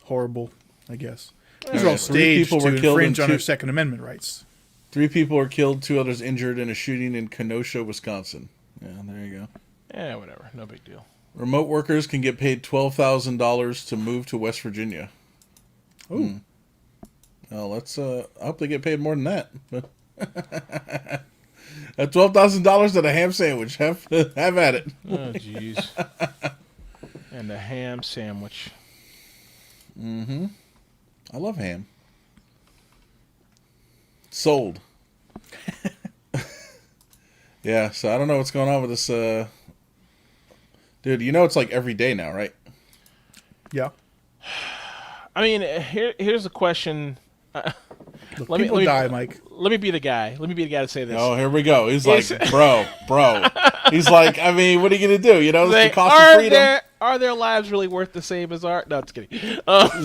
horrible. I guess these are all 3 staged people to were killed infringe and on our 2 Second Amendment rights. 3 people were killed, 2 others injured in a shooting in Kenosha, Wisconsin. Yeah, there you go. Yeah, whatever. No big deal. Remote workers can get paid $12,000 to move to West Virginia. Ooh. Well, let's. I hope they get paid more than that. But at $12,000 and a ham sandwich, have at it. Oh, jeez. And a ham sandwich. I love ham. Sold. Yeah, so I don't know what's going on with this. Dude, you know it's like every day now, right? Yeah. I mean, here's a question. Look, people die, Mike. Let me be the guy. Let me be the guy to say this. Oh, here we go. He's like, bro. He's like, I mean, what are you going to do? You know, it's the cost of freedom. Are their lives really worth the same as our? No, just kidding. He's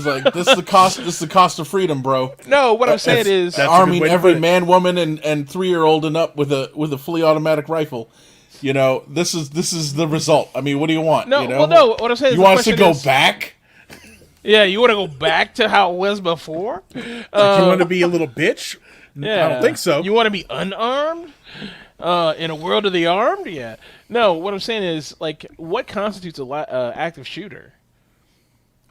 like, this is the cost of freedom, bro. No, what I'm saying is arming every man, woman, and 3-year-old and up with a fully automatic rifle. You know, this is the result. I mean, what do you want? No, you know? well, no. What I'm saying is, you want us to go back? Yeah, you want to go back to how it was before? Like you want to be a little bitch? Yeah, I don't think so. You want to be unarmed in a world of the armed? Yeah. No, what I'm saying is, like, what constitutes a active shooter?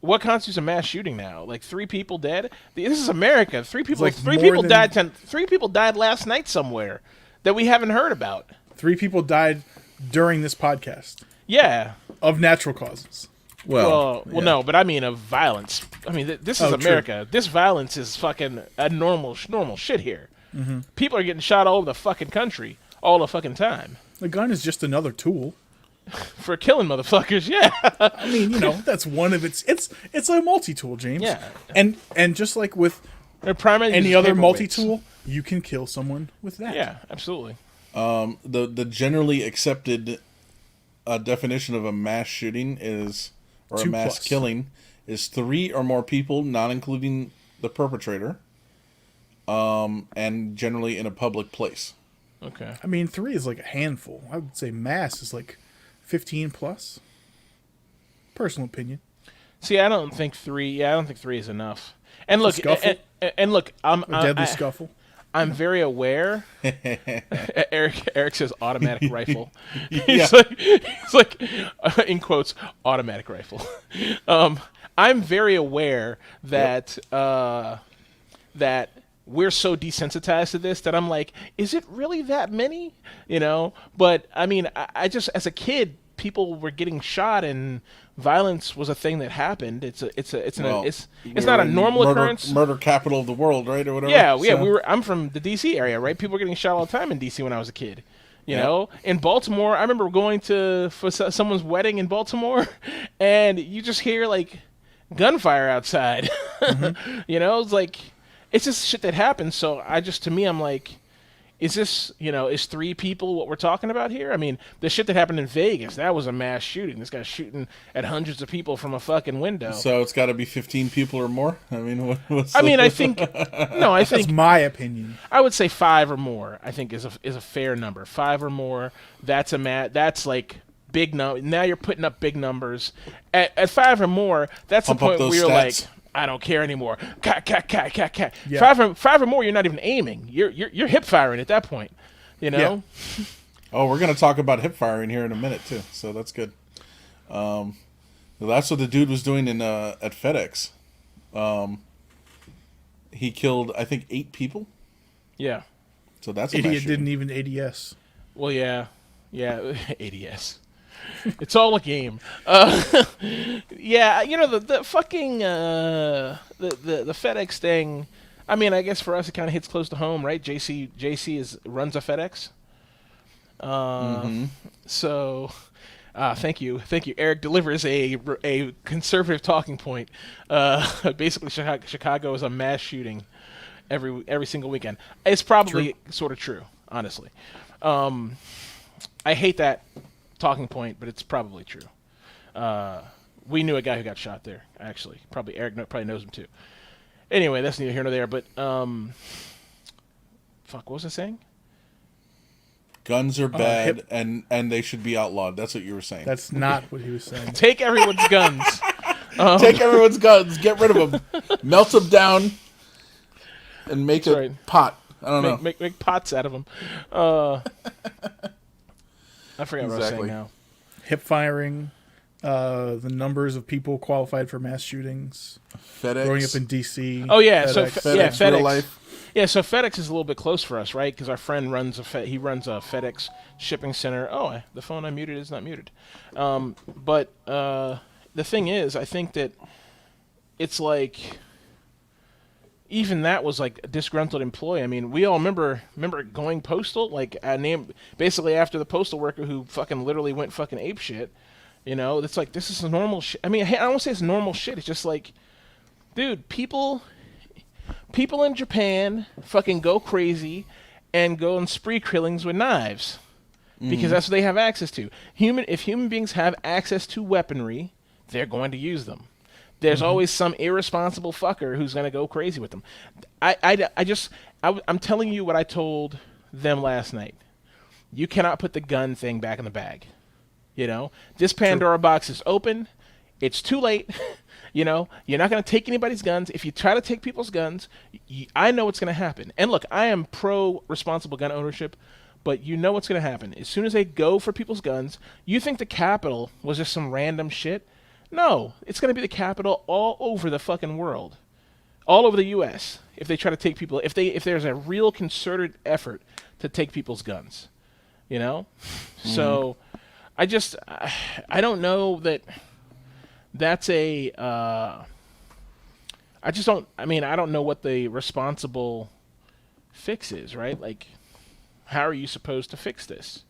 What constitutes a mass shooting now? Like 3 people dead? This is America. 3 people. Like 3 people died. 3 people died last night somewhere that we haven't heard about. 3 people died during this podcast Yeah. of natural causes. Well, no, but I mean of violence. I mean, this is America. True. This violence is fucking a normal shit here. Mm-hmm. People are getting shot all over the fucking country all the fucking time. The gun is just another tool for killing motherfuckers. Yeah. I mean, you know, that's one of its. It's a multi-tool, James. Yeah. And just like with any other multi-tool, you can kill someone with that. Yeah, absolutely. The generally accepted definition of a mass shooting is. Or a mass killing is 3 or more people, not including the perpetrator, and generally in a public place. Okay. I mean, 3 is like a handful. I would say mass is like 15 plus. Personal opinion. See, I don't think 3. Yeah, I don't think 3 is enough. And look, and look, a deadly scuffle. I'm very aware. Eric says automatic rifle. Yeah. He's like in quotes, automatic rifle. I'm very aware that that we're so desensitized to this that I'm like, is it really that many? You know? But I mean, I just as a kid, people were getting shot and violence was a thing that happened. It's not a normal occurrence. Murder capital of the world, right, or whatever. Yeah, so. I'm from the D.C. area, right? People were getting shot all the time in D.C. when I was a kid. You know, in Baltimore, I remember going for someone's wedding in Baltimore, and you just hear like gunfire outside. Mm-hmm. You know, it's like it's just shit that happens. So to me, I'm like, is this, is 3 people what we're talking about here? I mean, the shit that happened in Vegas, that was a mass shooting. This guy's shooting at hundreds of people from a fucking window. So it's got to be 15 people or more? I mean, I think that's my opinion. I would say 5 or more, I think is a fair number. 5 or more, that's like big number. Now you're putting up big numbers. At 5 or more, that's the point where you're like, I don't care anymore. Cat. Yeah. 5 or more, you're not even aiming. You're hip firing at that point. You know. Yeah. Oh, we're gonna talk about hip firing here in a minute too. So that's good. That's what the dude was doing at FedEx. He killed, I think, 8 people. Yeah. So that's idiot didn't even ADS. Well, yeah, ADS. It's all a game. Yeah, the fucking the FedEx thing. I mean, I guess for us it kind of hits close to home, right? JC runs a FedEx. So, thank you. Eric delivers a conservative talking point. Basically, Chicago is a mass shooting every single weekend. It's probably sort of true, honestly. I hate that talking point, but it's probably true. We knew a guy who got shot there, actually. Eric probably knows him too. Anyway, that's neither here nor there, but what was I saying? Guns are bad and they should be outlawed. That's what you were saying. That's not what he was saying. Take everyone's guns. Take everyone's guns. Get rid of them. Melt them down and make a pot. I don't know. Make pots out of them. I forgot what I was saying now. Hip firing, the numbers of people qualified for mass shootings FedEx. growing up in DC. Oh yeah, FedEx. so FedEx, real life. Yeah, so FedEx is a little bit close for us, right? Because our friend runs he runs a FedEx shipping center. Oh, the phone I muted is not muted. But the thing is, I think that it's like even that was like a disgruntled employee. I mean, we all remember going postal, like basically after the postal worker who fucking literally went fucking ape shit. You know, it's like this is a normal shit. I mean, I don't want to say it's normal shit. It's just like, dude, people in Japan fucking go crazy and go on spree killings with knives because that's what they have access to. If human beings have access to weaponry, they're going to use them. There's always some irresponsible fucker who's going to go crazy with them. I'm telling you what I told them last night. You cannot put the gun thing back in the bag. You know, this Pandora box is open. It's too late. You know, you're not going to take anybody's guns. If you try to take people's guns, I know what's going to happen. And look, I am pro responsible gun ownership, but you know what's going to happen. As soon as they go for people's guns, you think the Capitol was just some random shit? No, it's going to be the Capitol all over the fucking world, all over the U.S. If they try to take people, if there's a real concerted effort to take people's guns, you know. So, I don't know that that's a. I just don't. I mean, I don't know what the responsible fix is, right? Like, how are you supposed to fix this?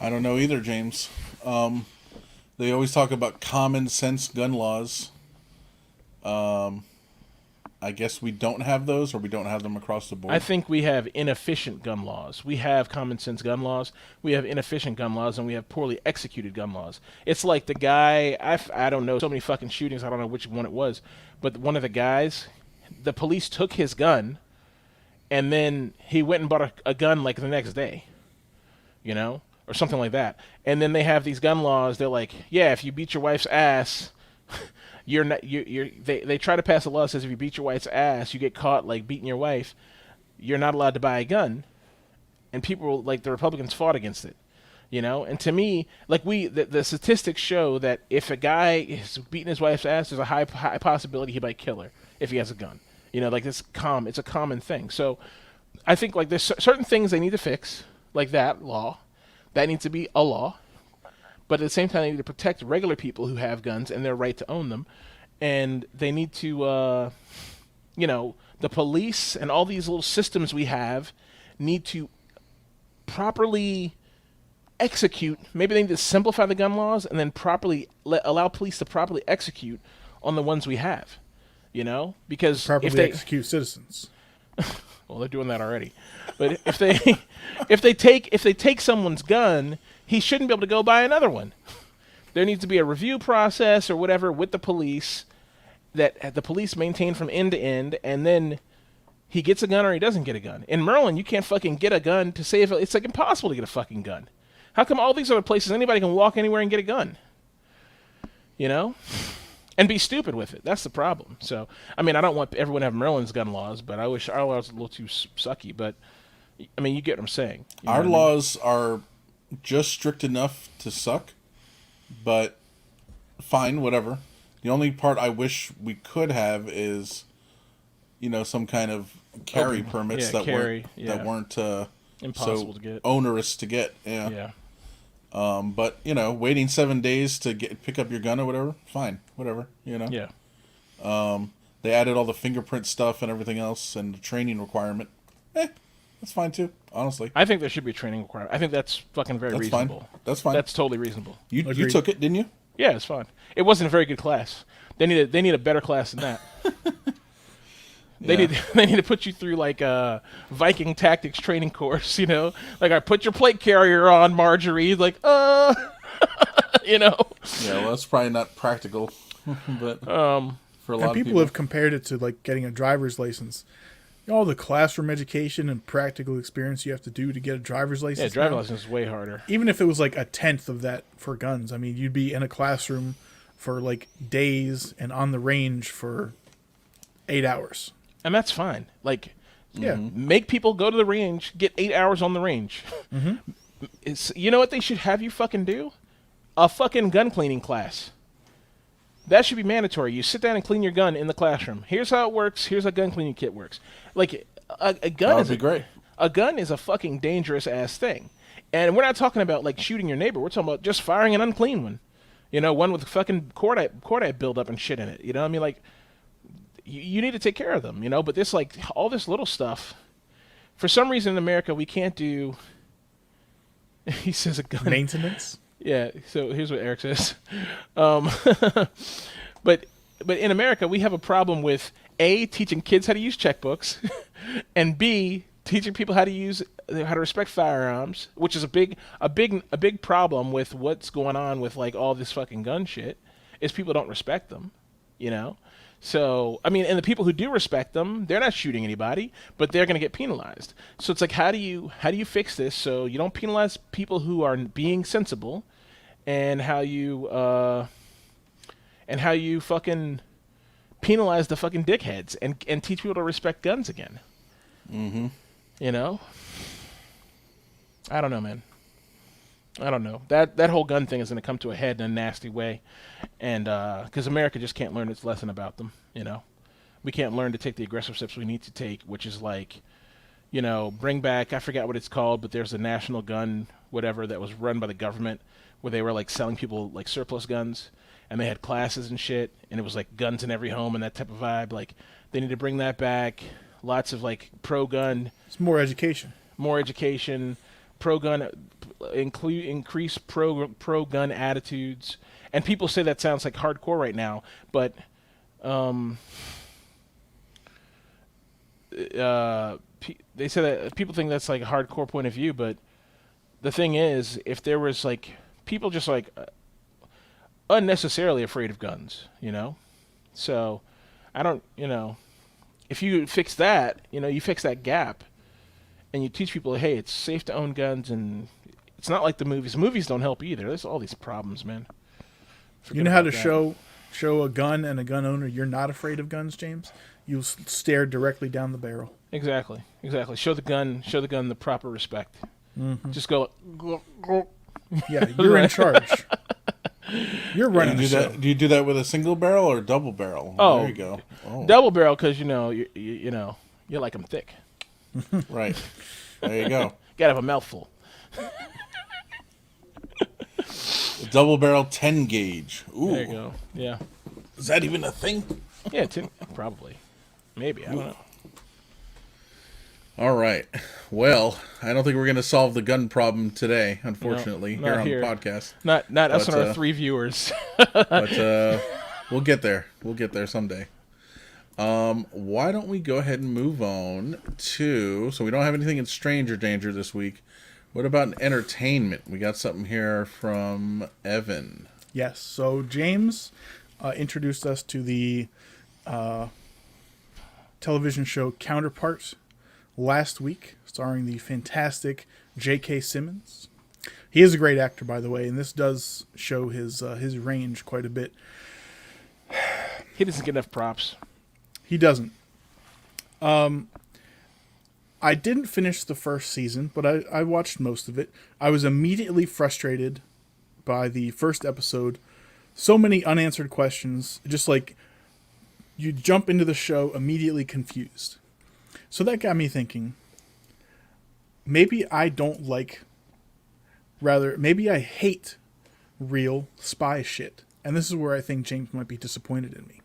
I don't know either, James. They always talk about common sense gun laws. I guess we don't have those, or we don't have them across the board. I think we have inefficient gun laws. We have common sense gun laws. We have inefficient gun laws, and we have poorly executed gun laws. It's like the guy, I don't know, so many fucking shootings, I don't know which one it was, but one of the guys, the police took his gun, and then he went and bought a gun like the next day, you know, or something like that. And then they have these gun laws. They're like, yeah, if you beat your wife's ass, you're not. They try to pass a law that says if you beat your wife's ass, you get caught like beating your wife, you're not allowed to buy a gun. And people like the Republicans fought against it, you know. And to me, like the statistics show that if a guy is beating his wife's ass, there's a high possibility he might kill her if he has a gun. You know, like it's a common thing. So I think like there's certain things they need to fix, like that law. That needs to be a law. But at the same time, they need to protect regular people who have guns and their right to own them. And they need to, you know, the police and all these little systems we have need to properly execute. Maybe they need to simplify the gun laws and then properly allow police to properly execute on the ones we have. You know, because Properly if they execute citizens. well, they're doing that already. But if they take someone's gun, he shouldn't be able to go buy another one. There needs to be a review process or whatever with the police that the police maintain from end to end, and then he gets a gun or he doesn't get a gun. In Maryland, you can't fucking get a gun to save it. It's like impossible to get a fucking gun. How come all these other places anybody can walk anywhere and get a gun? You know? And be stupid with it. That's the problem. So, I mean, I don't want everyone to have Maryland's gun laws, but I wish our laws were a little too sucky. But, I mean, you get what I'm saying. You know Our what I mean? laws are just strict enough to suck, but fine, whatever. The only part I wish we could have is, you know, some kind of carry permits that weren't impossible so to get, onerous to get. Yeah. Yeah. But you know, waiting 7 days to pick up your gun or whatever, fine, whatever. You know. Yeah. They added all the fingerprint stuff and everything else, and the training requirement. That's fine too. Honestly, I think there should be a training requirement. I think that's fucking very reasonable. Fine. That's fine. That's totally reasonable. You Agreed. took it, didn't you? Yeah, it's fine. It wasn't a very good class. They need a better class than that. They need to put you through like a Viking tactics training course, you know? Like, I put your plate carrier on, Marjorie. Like, you know? Yeah, well, that's probably not practical, but for a lot And of people have compared it to like getting a driver's license. All the classroom education and practical experience you have to do to get a driver's license. Yeah, driver's now. license is way harder. Even if it was like a tenth of that for guns, I mean, you'd be in a classroom for like days and on the range for 8 hours. And that's fine. Like, Yeah. make people go to the range, get 8 hours on the range. You know what they should have you fucking do? A fucking gun cleaning class. That should be mandatory. You sit down and clean your gun in the classroom. Here's how it works. Here's how a gun cleaning kit works. Like a gun That is would be great. a gun is a fucking dangerous ass thing. And we're not talking about like shooting your neighbor. We're talking about just firing an unclean one. You know, one with fucking cordite buildup and shit in it. You know what I mean? Like, you need to take care of them, you know? But this, like, all this little stuff, for some reason in America, we can't do, he says a gun. Maintenance. Yeah, so here's what Eric says. Um, but in America, we have a problem with A, teaching kids how to use checkbooks, and B, teaching people how to respect firearms, which is a big problem with what's going on with like all this fucking gun shit, is people don't respect them, you know? So, I mean, and the people who do respect them, they're not shooting anybody, but they're going to get penalized. So it's like, how do you fix this so you don't penalize people who are being sensible, and how you fucking penalize the fucking dickheads and teach people to respect guns again. Mm-hmm. You know? I don't know, man. I don't know. That whole gun thing is going to come to a head in a nasty way, and because America just can't learn its lesson about them. You know, we can't learn to take the aggressive steps we need to take, which is like, you know, bring back, I forgot what it's called, but there's a national gun whatever that was run by the government where they were like selling people like surplus guns, and they had classes and shit, and it was like guns in every home and that type of vibe. Like, they need to bring that back. Lots of like pro-gun. It's more education. More education, pro-gun, increase pro-gun attitudes. And people say that sounds like hardcore right now, but they say that people think that's like a hardcore point of view, but the thing is, if there was like people just like unnecessarily afraid of guns, you know? So I don't, you know, if you fix that, you know, you fix that gap, and you teach people, hey, it's safe to own guns, and it's not like the movies. Movies don't help either. There's all these problems, man. You know how to show a gun and a gun owner you're not afraid of guns, James? You'll stare directly down the barrel. Exactly. Show the gun the proper respect. Mm-hmm. Just go. Yeah, you're in charge. You're running the show. Do you do that with a single barrel or double barrel? Oh, there you go. Oh. Double barrel, because you know you like them thick. Right. There you go. Gotta have a mouthful. Double barrel 10 gauge. Ooh. There you go. Yeah. Is that even a thing? Yeah, probably. Maybe. I don't know. All right. Well, I don't think we're going to solve the gun problem today, unfortunately, No, not here on the podcast. Not us and our 3 viewers. But we'll get there. We'll get there someday. Why don't we go ahead and move on to... So we don't have anything in Stranger Danger this week. What about entertainment? We got something here from Evan. Yes. So James introduced us to the television show Counterpart last week, starring the fantastic J.K. Simmons. He is a great actor, by the way, and this does show his range quite a bit. He doesn't get enough props. He doesn't. I didn't finish the first season, but I watched most of it. I was immediately frustrated by the first episode. So many unanswered questions. Just like you jump into the show immediately confused. So that got me thinking, maybe I don't like, rather, maybe I hate real spy shit. And this is where I think James might be disappointed in me.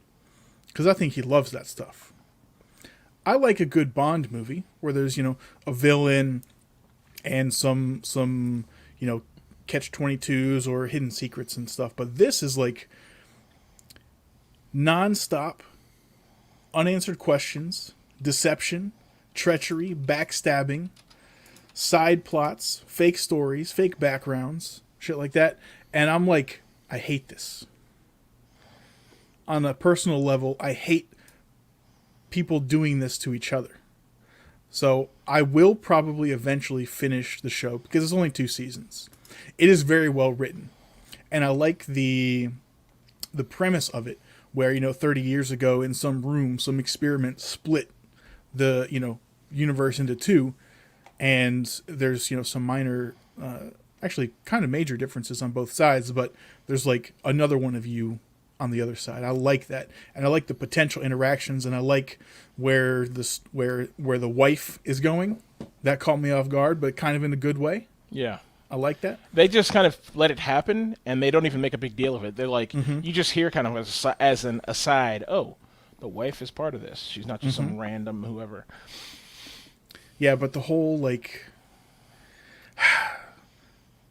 Because I think he loves that stuff. I like a good Bond movie where there's, you know, a villain and some you know, catch-22s or hidden secrets and stuff. But this is like non-stop, unanswered questions, deception, treachery, backstabbing, side plots, fake stories, fake backgrounds, shit like that. And I'm like, I hate this. On a personal level, I hate people doing this to each other. So I will probably eventually finish the show because it's only 2 seasons. It is very well written. And I like the premise of it where, you know, 30 years ago in some room, some experiment split the, you know, universe into 2, and there's, you know, some minor actually kind of major differences on both sides, but there's like another one of you on the other side. I like that, and I like the potential interactions, and I like where the wife is going. That caught me off guard, but kind of in a good way. Yeah. I like that. They just kind of let it happen, and they don't even make a big deal of it. They're like, you just hear kind of as an aside, oh, the wife is part of this. She's not just some random whoever. Yeah, but the whole, like,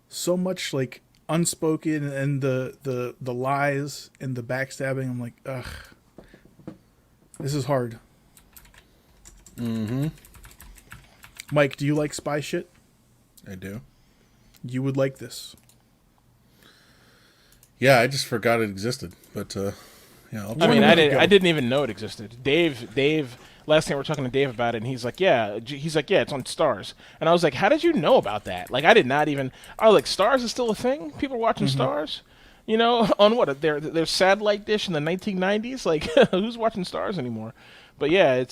so much, like, unspoken, and the lies and the backstabbing, I'm like, ugh, this is hard. Mm-hmm. Mike, do you like spy shit? I do. You would like this. Yeah, I just forgot it existed. But, yeah. I mean, I didn't even know it existed. Dave, last night we were talking to Dave about it, and he's like, yeah, it's on Stars. And I was like, how did you know about that? Like, I was like, Stars is still a thing? People are watching Stars? You know, on what? Their satellite dish in the 1990s? Like, who's watching Stars anymore? But yeah,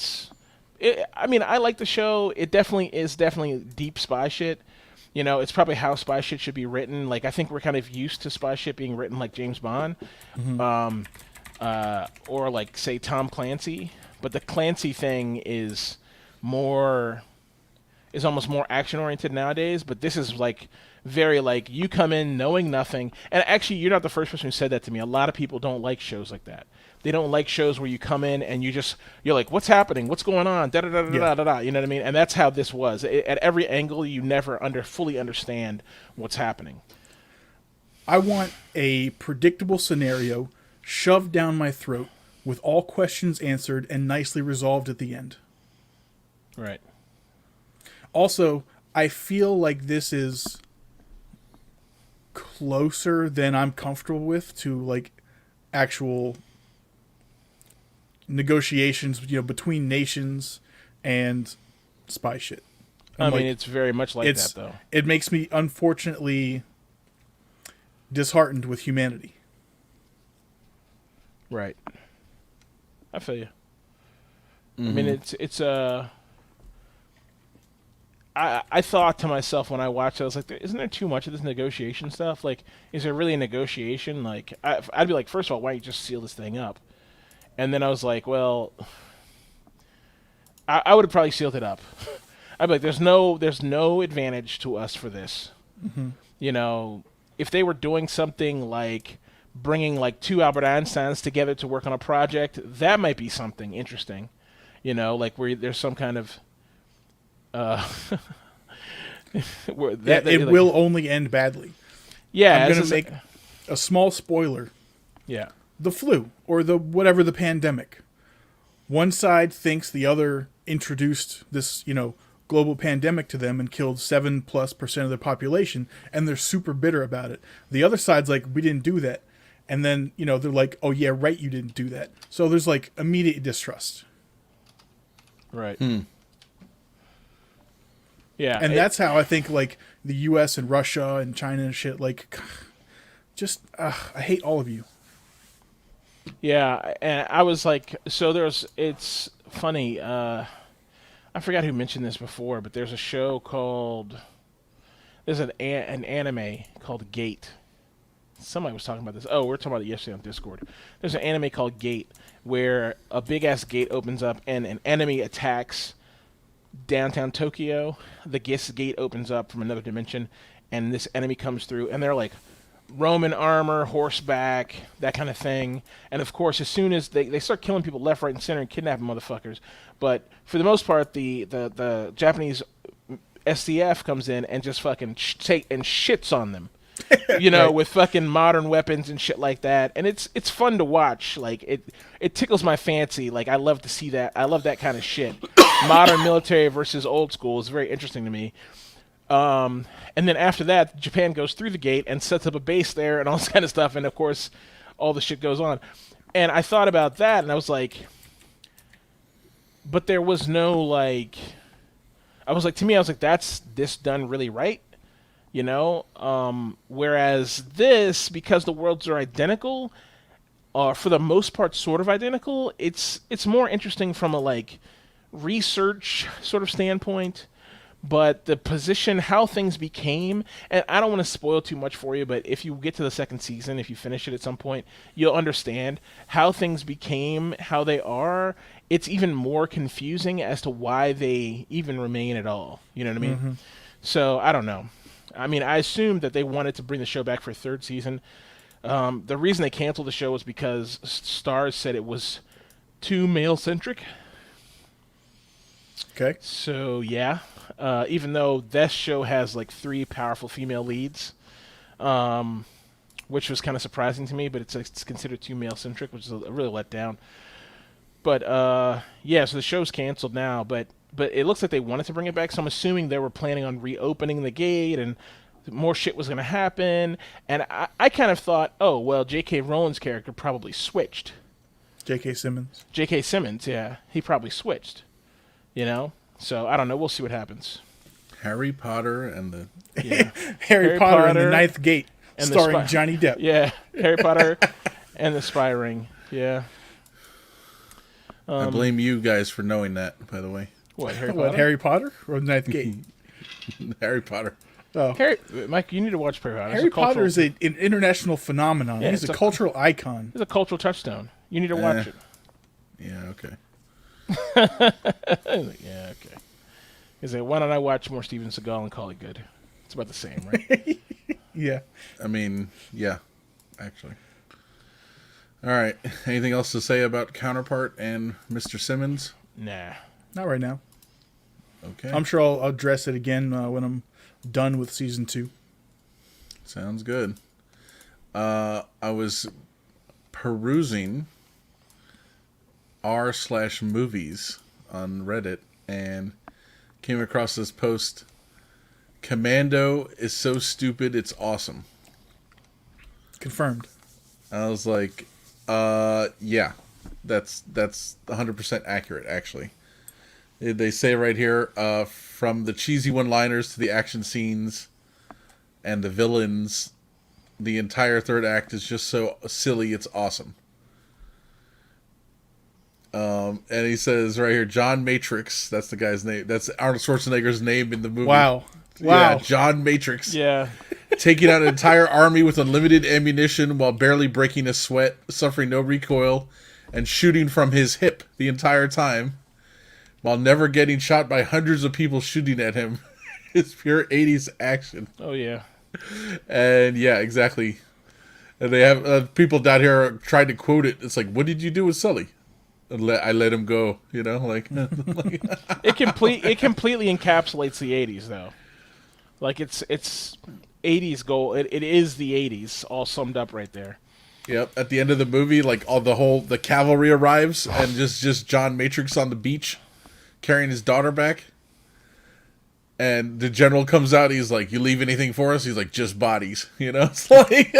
I mean, I like the show. It is definitely deep spy shit. You know, it's probably how spy shit should be written. Like, I think we're kind of used to spy shit being written like James Bond, or like, say, Tom Clancy. But the Clancy thing is almost more action oriented nowadays. But this is like very like you come in knowing nothing. And actually, you're not the first person who said that to me. A lot of people don't like shows like that. They don't like shows where you come in and you're like, what's happening? What's going on? Da da da da da da. You know what I mean? And that's how this was. At every angle, you never fully understand what's happening. I want a predictable scenario shoved down my throat with all questions answered and nicely resolved at the end. Right. Also, I feel like this is closer than I'm comfortable with to like actual negotiations, between nations and spy shit. I mean, it's very much like that, though. It makes me, unfortunately, disheartened with humanity. Right. I feel you. I mean, I thought to myself when I watched it, I was like, isn't there too much of this negotiation stuff? Like, is there really a negotiation? Like, I'd be like, first of all, why don't you just seal this thing up? And then I was like, well, I would have probably sealed it up. I'd be like, there's no advantage to us for this. Mm-hmm. You know, if they were doing something like bringing like two Albert Einsteins together to work on a project, that might be something interesting. You know, like where there's some kind of it will only end badly. Yeah, I'm going to make a small spoiler. Yeah. The flu, or the whatever the pandemic. One side thinks the other introduced this, global pandemic to them and killed 7+% of the population, and they're super bitter about it. The other side's like, we didn't do that. And then, they're like, oh yeah, right, you didn't do that. So there's like immediate distrust. Right. Yeah. And that's how I think like the US and Russia and China and shit, like, just, I hate all of you. Yeah, and I was like, it's funny, I forgot who mentioned this before, but there's an anime called Gate. Somebody was talking about this. Oh, we were talking about it yesterday on Discord. There's an anime called Gate where a big-ass gate opens up and an enemy attacks downtown Tokyo. The gate opens up from another dimension, and this enemy comes through, and they're like, Roman armor, horseback, that kind of thing. And of course, as soon as they start killing people left, right, and center and kidnapping motherfuckers. But for the most part, the Japanese SDF comes in and just fucking shits on them. Right. With fucking modern weapons and shit like that. And it's fun to watch. Like it tickles my fancy. Like I love to see that. I love that kind of shit. Modern military versus old school is very interesting to me. And then after that, Japan goes through the gate and sets up a base there and all this kind of stuff. And of course, all the shit goes on. And I thought about that and I was like, but there was no like, to me, that's this done really right. Whereas this, because the worlds are identical, for the most part, sort of identical, it's more interesting from a like research sort of standpoint. But the position, how things became, and I don't want to spoil too much for you, but if you get to the second season, if you finish it at some point, you'll understand how things became, how they are. It's even more confusing as to why they even remain at all. You know what I mean? Mm-hmm. So I don't know. I mean, I assumed that they wanted to bring the show back for a third season. The reason they canceled the show was because Starz said it was too male centric. Okay. So yeah, even though this show has like 3 powerful female leads, which was kind of surprising to me, but it's considered too male centric, which is a really let down. But yeah, so the show's canceled now, but it looks like they wanted to bring it back, so I'm assuming they were planning on reopening the gate and more shit was going to happen. And I kind of thought, oh well, J.K. Rowling's character probably switched. J.K. Simmons. J.K. Simmons, yeah, he probably switched. You know, so I don't know. We'll see what happens. Harry Potter and the Yeah, Harry Potter and the Ninth Gate, and the starring spy- Johnny Depp. yeah, Harry Potter and the Spy Ring. Yeah. I blame you guys for knowing that, by the way. What, Harry What, Potter? Harry Potter or the Ninth Gate? Harry Potter. Oh. Mike, you need to watch Harry Potter. Harry Potter is an international phenomenon. Yeah, He's it's a a- cultural icon. It's a cultural touchstone. You need to watch it. Yeah, okay. Yeah, okay. Is it? Why don't I watch more Steven Seagal and call it good? It's about the same, right? Yeah. I mean, yeah, actually. All right. Anything else to say about Counterpart and Mr. Simmons? Nah. Not right now. Okay. I'm sure I'll address it again when I'm done with season 2. Sounds good. I was perusing r/movies on Reddit and came across this post. Commando is so stupid, it's awesome. Confirmed. I was like, yeah, that's 100% accurate, actually. They say right here, from the cheesy one-liners to the action scenes and the villains, the entire third act is just so silly, it's awesome. And he says right here, John Matrix, that's the guy's name. That's Arnold Schwarzenegger's name in the movie. Wow. Yeah, John Matrix. Yeah. Taking out an entire army with unlimited ammunition while barely breaking a sweat, suffering no recoil, and shooting from his hip the entire time, while never getting shot by hundreds of people shooting at him. It's pure 80s action. Oh yeah. And yeah, exactly. And they have people down here trying to quote it. It's like, what did you do with Sully? I let him go, you know, like. It completely encapsulates the 80s though. Like it's 80s goal. It is the 80s all summed up right there. Yep. At the end of the movie, like the cavalry arrives and just John Matrix on the beach carrying his daughter back. And the general comes out. He's like, "You leave anything for us?" He's like, "Just bodies." You know, it's like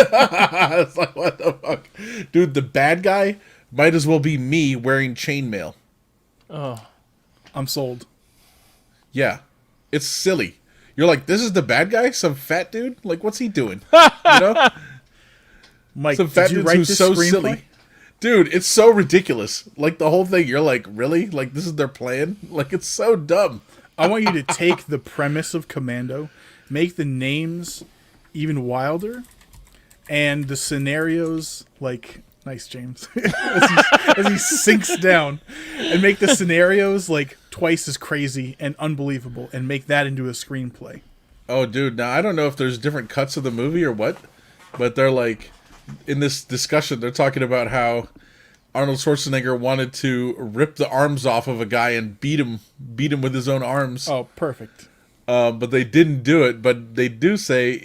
what the fuck, dude. The bad guy might as well be me wearing chainmail. Oh, I'm sold. Yeah, it's silly. You're like, this is the bad guy, some fat dude. Like, what's he doing? You know, Mike, some fat did you dude write who's this so screenplay? silly. Dude, it's so ridiculous. Like the whole thing. You're like, really? Like this is their plan? Like it's so dumb. I want you to take the premise of Commando, make the names even wilder, and the scenarios like nice, James, as he sinks down, and make the scenarios like twice as crazy and unbelievable, and make that into a screenplay. Oh, dude. Now I don't know if there's different cuts of the movie or what, but they're like in this discussion. They're talking about how Arnold Schwarzenegger wanted to rip the arms off of a guy and beat him with his own arms. Oh, perfect. But they didn't do it. But they do say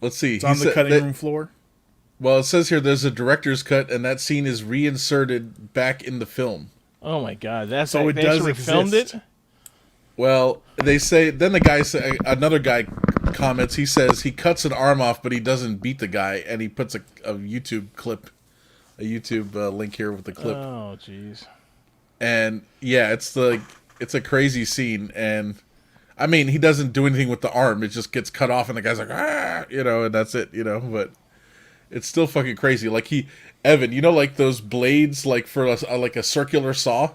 let's see. It's on the cutting room floor. Well, it says here there's a director's cut, and that scene is reinserted back in the film. oh my God! That's So it they does actually filmed exist. it. Well, they say then another guy comments. He says he cuts an arm off, but he doesn't beat the guy, and he puts a YouTube clip, a YouTube link here with the clip. Oh jeez. And yeah, it's a crazy scene, and I mean he doesn't do anything with the arm; it just gets cut off, and the guy's like, ah, you know, and that's it, you know. But it's still fucking crazy. Like Evan, you know, like those blades, like for like a circular saw.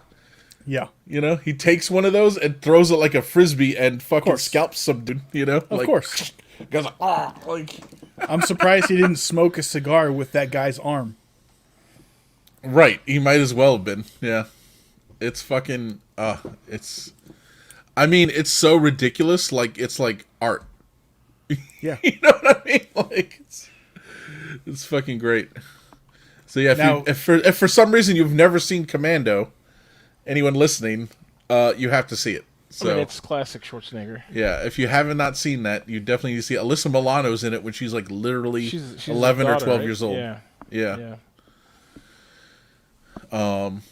Yeah. You know, he takes one of those and throws it like a frisbee and fucking course. scalps some dude. You know, Of course. Goes like, ah, like. I'm surprised he didn't smoke a cigar with that guy's arm. Right, he might as well have been. Yeah, it's fucking. It's. I mean, it's so ridiculous. Like it's like art. Yeah. You know what I mean? Like it's fucking great. So yeah, Now- if for some reason you've never seen Commando, anyone listening, you have to see it. So I mean, it's classic Schwarzenegger. yeah, if you haven't not seen that, you definitely need to see it. Alyssa Milano's in it when she's like literally She's 11 the or daughter, 12 right? years old. Yeah. Yeah. And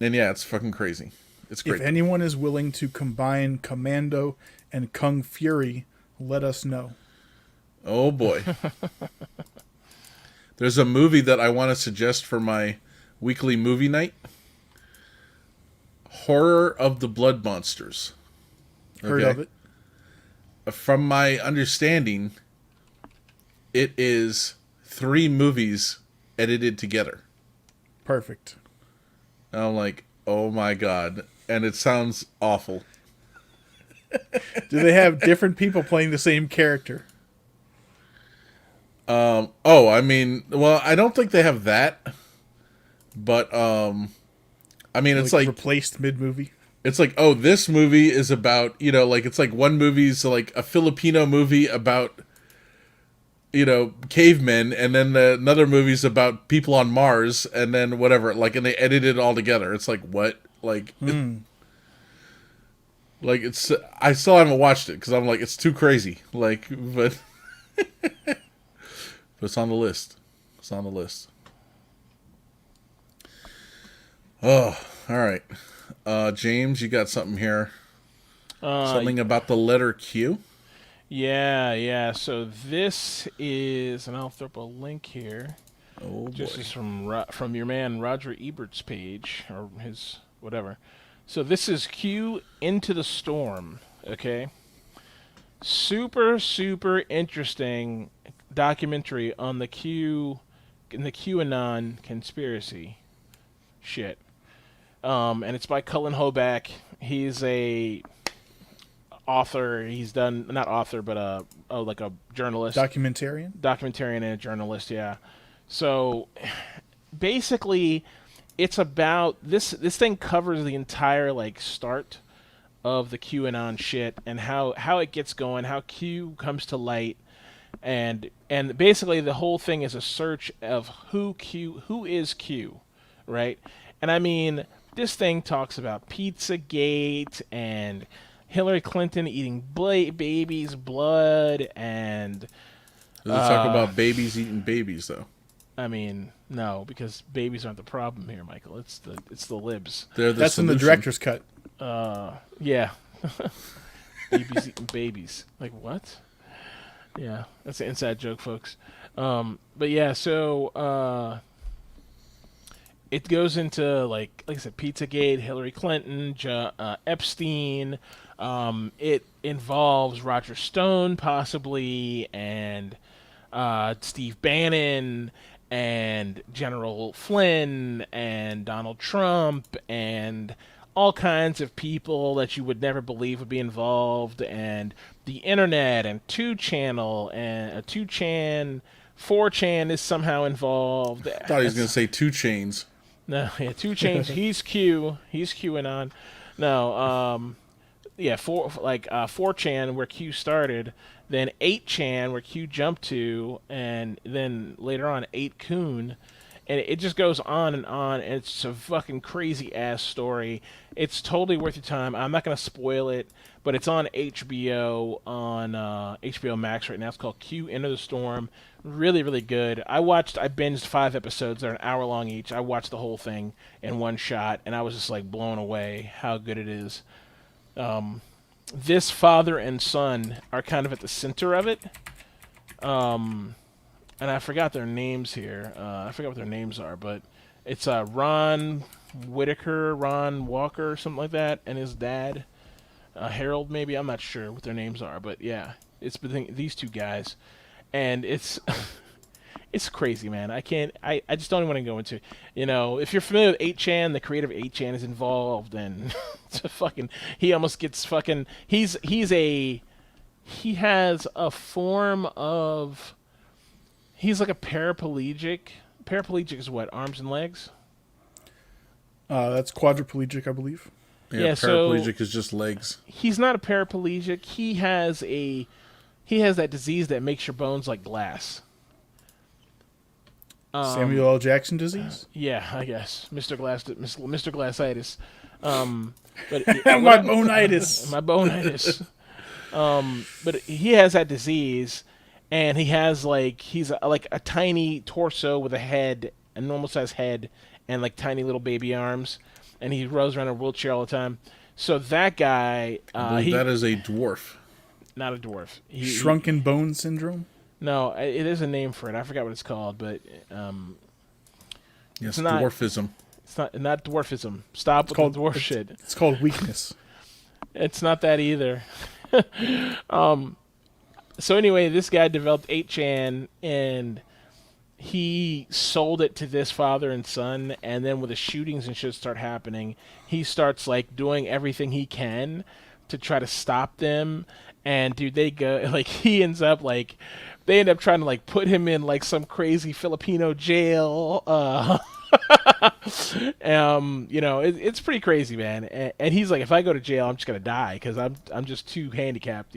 yeah, it's fucking crazy. It's great. If anyone is willing to combine Commando and Kung Fury, let us know. Oh boy. There's a movie that I want to suggest for my weekly movie night. Horror of the Blood Monsters. Heard Okay? of it? From my understanding, it is 3 movies edited together. Perfect. And I'm like, oh my god. And it sounds awful. Do they have different people playing the same character? Oh, I mean, well, I don't think they have that. But, I mean, it's like replaced mid-movie? it's like, oh, this movie is about, you know, like, it's like one movie's like a Filipino movie about, you know, cavemen, and then another movie's about people on Mars, and then whatever, like, and they edit it all together. It's like, what? Like, like, it's, I still haven't watched it, because I'm like, it's too crazy. Like, but, but it's on the list. It's on the list. Oh, all right. James, you got something here. Something about the letter Q? Yeah. So this is, and I'll throw up a link here. Oh, boy. Just is from your man Roger Ebert's page, or his whatever. So this is Q Into the Storm, okay? Super interesting documentary on the QAnon conspiracy shit. And it's by Cullen Hoback. He's a author. He's done, not author, but like a journalist. Documentarian And a journalist, yeah. So basically it's about this thing covers the entire like start of the QAnon shit and how it gets going, how Q comes to light, and basically the whole thing is a search of who is Q, right? And I mean, this thing talks about Pizzagate and Hillary Clinton eating babies' blood, and Does it talk about babies eating babies, though? I mean, no, because babies aren't the problem here, Michael. It's the libs. They're the That's in the solution. director's cut. Yeah. Babies eating babies. Like what? Yeah, that's an inside joke, folks. But yeah, so it goes into like I said, Pizzagate, Hillary Clinton, Epstein. It involves Roger Stone possibly, and Steve Bannon, and General Flynn, and Donald Trump, and all kinds of people that you would never believe would be involved, and the internet, and 2Channel, and 2Chan, 4Chan is somehow involved. I thought he was going to say 2 Chains. No, yeah, 2Chains. He's QAnon. No, yeah, 4Chan where Q started, then 8Chan where Q jumped to, and then later on 8Kun, and it just goes on and on. And it's a fucking crazy ass story. It's totally worth your time. I'm not gonna spoil it, but it's on HBO on HBO Max right now. It's called Q Into the Storm. Really good. I binged 5 episodes. They're an hour long each. I watched the whole thing in one shot, and I was just like blown away how good it is. This father and son are kind of at the center of it. And I forgot their names here. I forgot what their names are, but it's Ron Walker, or something like that, and his dad, Harold, maybe. I'm not sure what their names are, but yeah, it's between these two guys, and it's It's crazy, man. I can't. I just don't even want to go into. If you're familiar with 8chan, the creator of 8chan is involved, and it's a fucking. He almost gets fucking. He has a form of. He's like a paraplegic. Paraplegic is what? Arms and legs? That's quadriplegic, I believe. Yeah, paraplegic is just legs. He's not a paraplegic. He has that disease that makes your bones like glass. Samuel L. Jackson disease? Yeah, I guess. Mr. Glassitis. But My bonitis. My bonitis. But he has that disease, and he's like a tiny torso with a head, a normal sized head, and like tiny little baby arms, and he rolls around in a wheelchair all the time. So that guy, that is a dwarf. Not a dwarf. Shrunken bone syndrome? No, it is a name for it. I forgot what it's called, but yes, it's not, dwarfism. It's not dwarfism. Stop with the dwarf shit. It's called weakness. It's not that either. So anyway, this guy developed 8chan, and he sold it to this father and son, and then when the shootings and shit start happening, he starts like doing everything he can to try to stop them. And dude, they end up trying to like put him in like some crazy Filipino jail. It's pretty crazy, man. And he's like, if I go to jail, I'm just gonna die because I'm just too handicapped,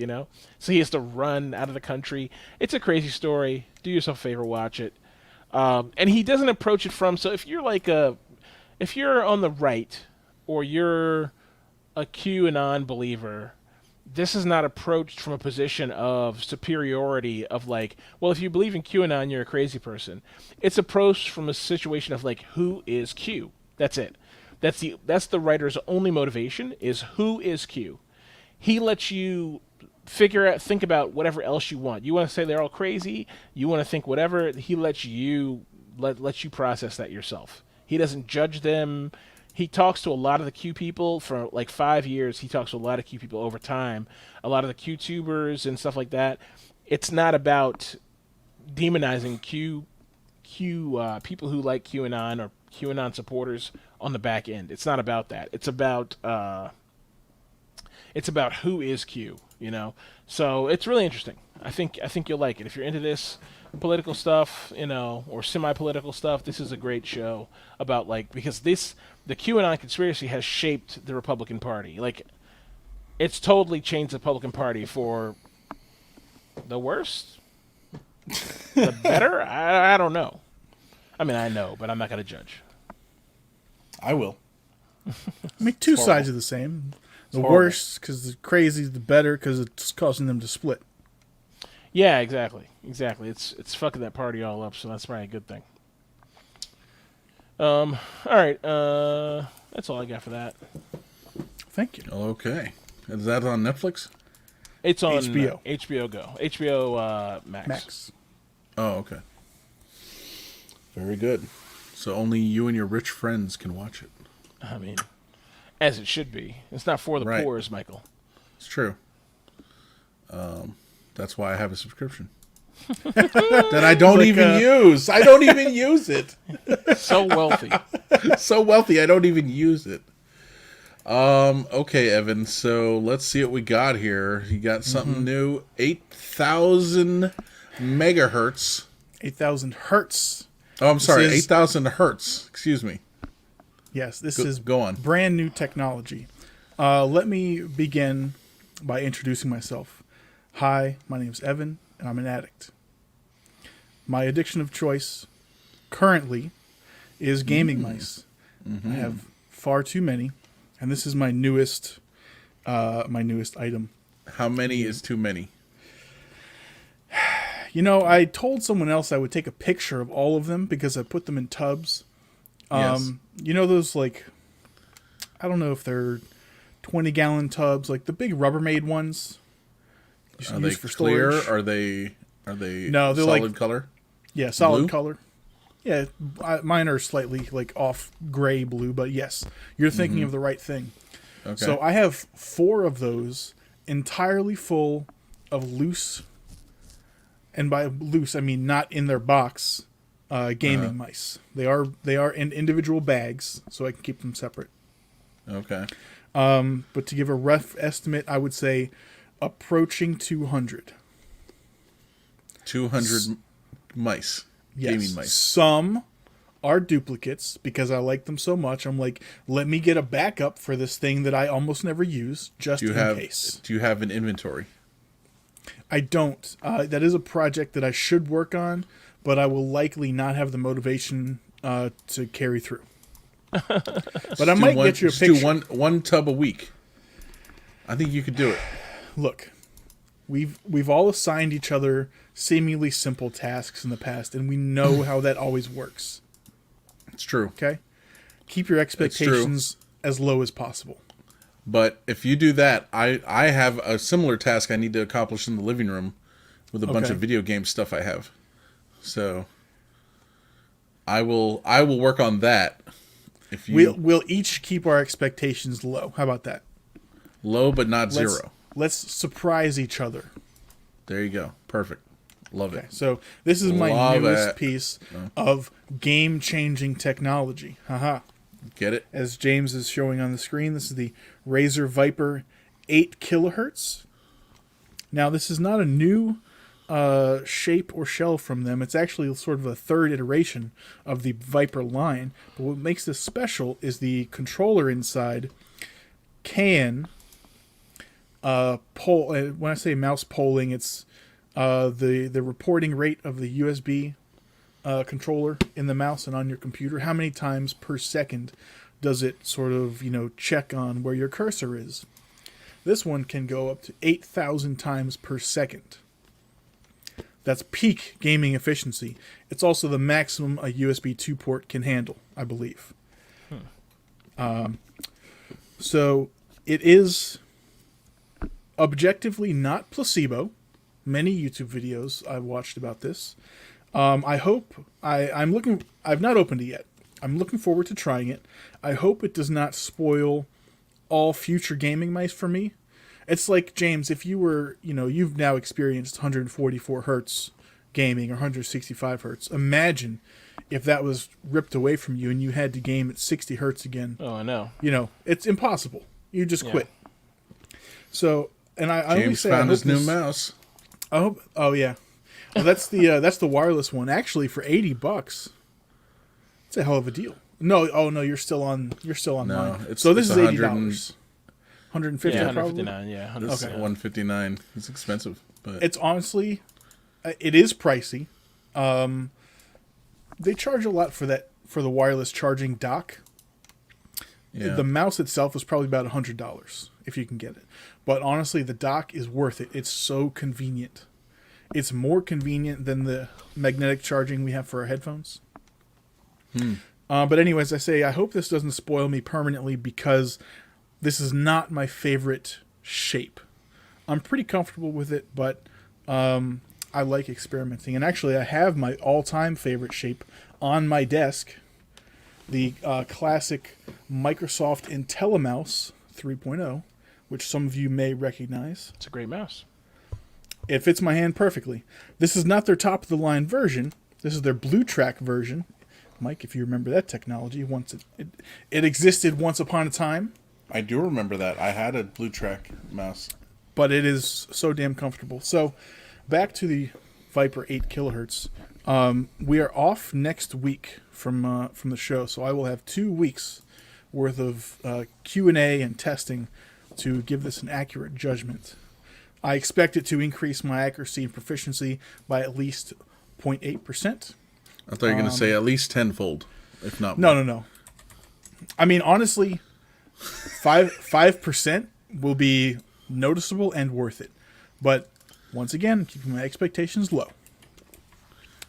So he has to run out of the country. It's a crazy story. Do yourself a favor, watch it. And he doesn't approach it so if you're on the right or you're a QAnon believer, this is not approached from a position of superiority of like, well, if you believe in QAnon, you're a crazy person. It's approached from a situation of like, who is Q? That's it. That's the writer's only motivation is who is Q. He lets you think about whatever else you want. You want to say they're all crazy. You want to think whatever. He lets you let you process that yourself. He doesn't judge them. He talks to a lot of the Q people for like 5 years. He talks to a lot of Q people over time. A lot of the QTubers and stuff like that. It's not about demonizing Q people who like QAnon or QAnon supporters on the back end. It's not about that. It's about who is Q. So it's really interesting. I think you'll like it if you're into this political stuff, or semi-political stuff. This is a great show about because the QAnon conspiracy has shaped the Republican Party. Like, it's totally changed the Republican Party for the worse, the better. I don't know. I mean, I know, but I'm not gonna judge. I will. I mean, two sides are the same. The worse because the crazy, the better because it's causing them to split. Yeah, exactly. It's fucking that party all up, so that's probably a good thing. All right. That's all I got for that. Thank you. Okay. Is that on Netflix? It's on HBO. HBO Go. HBO Max. Oh, okay. Very good. So only you and your rich friends can watch it. I mean, as it should be. It's not for the poor, Michael. It's true. That's why I have a subscription. That I don't even use. I don't even use it. So wealthy. So wealthy, I don't even use it. Okay, Evan, so let's see what we got here. You got something new. 8,000 megahertz. 8,000 hertz. Oh, I'm sorry. 8,000 hertz. Excuse me. Yes, this is go on. Brand new technology. Let me begin by introducing myself. Hi, my name's Evan, and I'm an addict. My addiction of choice currently is gaming mice. I have far too many, and this is my newest item. How many is too many? I told someone else I would take a picture of all of them because I put them in tubs. Yes. Those I don't know if they're 20-gallon tubs, like the big Rubbermaid ones. Are they clear? Are they no, they're solid color? Yeah, solid blue? color. Yeah, mine are slightly off gray blue, but yes, you're thinking of the right thing. Okay. So I have 4 of those entirely full of loose, and by loose I mean not in their box, gaming mice. They are in individual bags, so I can keep them separate. Okay. But to give a rough estimate, I would say approaching 200. 200 mice. Yes. Gaming mice. Some are duplicates because I like them so much. I'm like, let me get a backup for this thing that I almost never use, just in case. Do you have an inventory? I don't. That is a project that I should work on, but I will likely not have the motivation to carry through. But I might get you a picture. Do one tub a week. I think you could do it. Look, we've all assigned each other seemingly simple tasks in the past, and we know how that always works. It's true. Okay? Keep your expectations as low as possible. But if you do that, I have a similar task I need to accomplish in the living room with a bunch of video game stuff I have. So I will work on that. If you We'll each keep our expectations low. How about that? Low but not zero. Let's surprise each other. There you go. Perfect. Love it. So this is my Love newest it. piece of game-changing technology. Haha. Get it? As James is showing on the screen, this is the Razer Viper 8 kilohertz. Now, this is not a new shape or shell from them. It's actually sort of a third iteration of the Viper line. But what makes this special is the controller inside can poll. When I say mouse polling, it's the reporting rate of the USB controller in the mouse and on your computer. How many times per second does it sort of, check on where your cursor is? This one can go up to 8,000 times per second. That's peak gaming efficiency. It's also the maximum a USB 2 port can handle, I believe. So it is objectively not placebo. Many YouTube videos I've watched about this. I hope I'm looking. I've not opened it yet. I'm looking forward to trying it. I hope it does not spoil all future gaming mice for me. It's like, James, if you were, you've now experienced 144 hertz gaming or 165 hertz. Imagine if that was ripped away from you and you had to game at 60 hertz again. Oh, I know. It's impossible. You just quit. So, and I only James say found I hope his new this, mouse. I hope. Oh yeah. Well, that's the wireless one. Actually, for $80, it's a hell of a deal. No, no, you're still on. You're still online. No, so this it's is $80. 150 Yeah, probably. 159. Yeah, This is 159. $159. It's expensive, but It's honestly, it is pricey. They charge a lot for the wireless charging dock. yeah. The mouse itself is probably about $100 if you can get it. But honestly, the dock is worth it. It's so convenient. It's more convenient than the magnetic charging we have for our headphones. But anyways, I hope this doesn't spoil me permanently because this is not my favorite shape. I'm pretty comfortable with it, but I like experimenting. And actually, I have my all-time favorite shape on my desk. The classic Microsoft IntelliMouse 3.0, which some of you may recognize. It's a great mouse. It fits my hand perfectly. This is not their top-of-the-line version. This is their Blue Track version. Mike, if you remember that technology, once it existed once upon a time. I do remember that. I had a Blue Track mouse. But it is so damn comfortable. So, back to the Viper 8 kilohertz. We are off next week from the show, so I will have 2 weeks worth of Q&A and testing to give this an accurate judgment. I expect it to increase my accuracy and proficiency by at least 0.8%. I thought you were going to say at least tenfold, if not more. No. I mean, honestly, 5% will be noticeable and worth it. But once again, keeping my expectations low.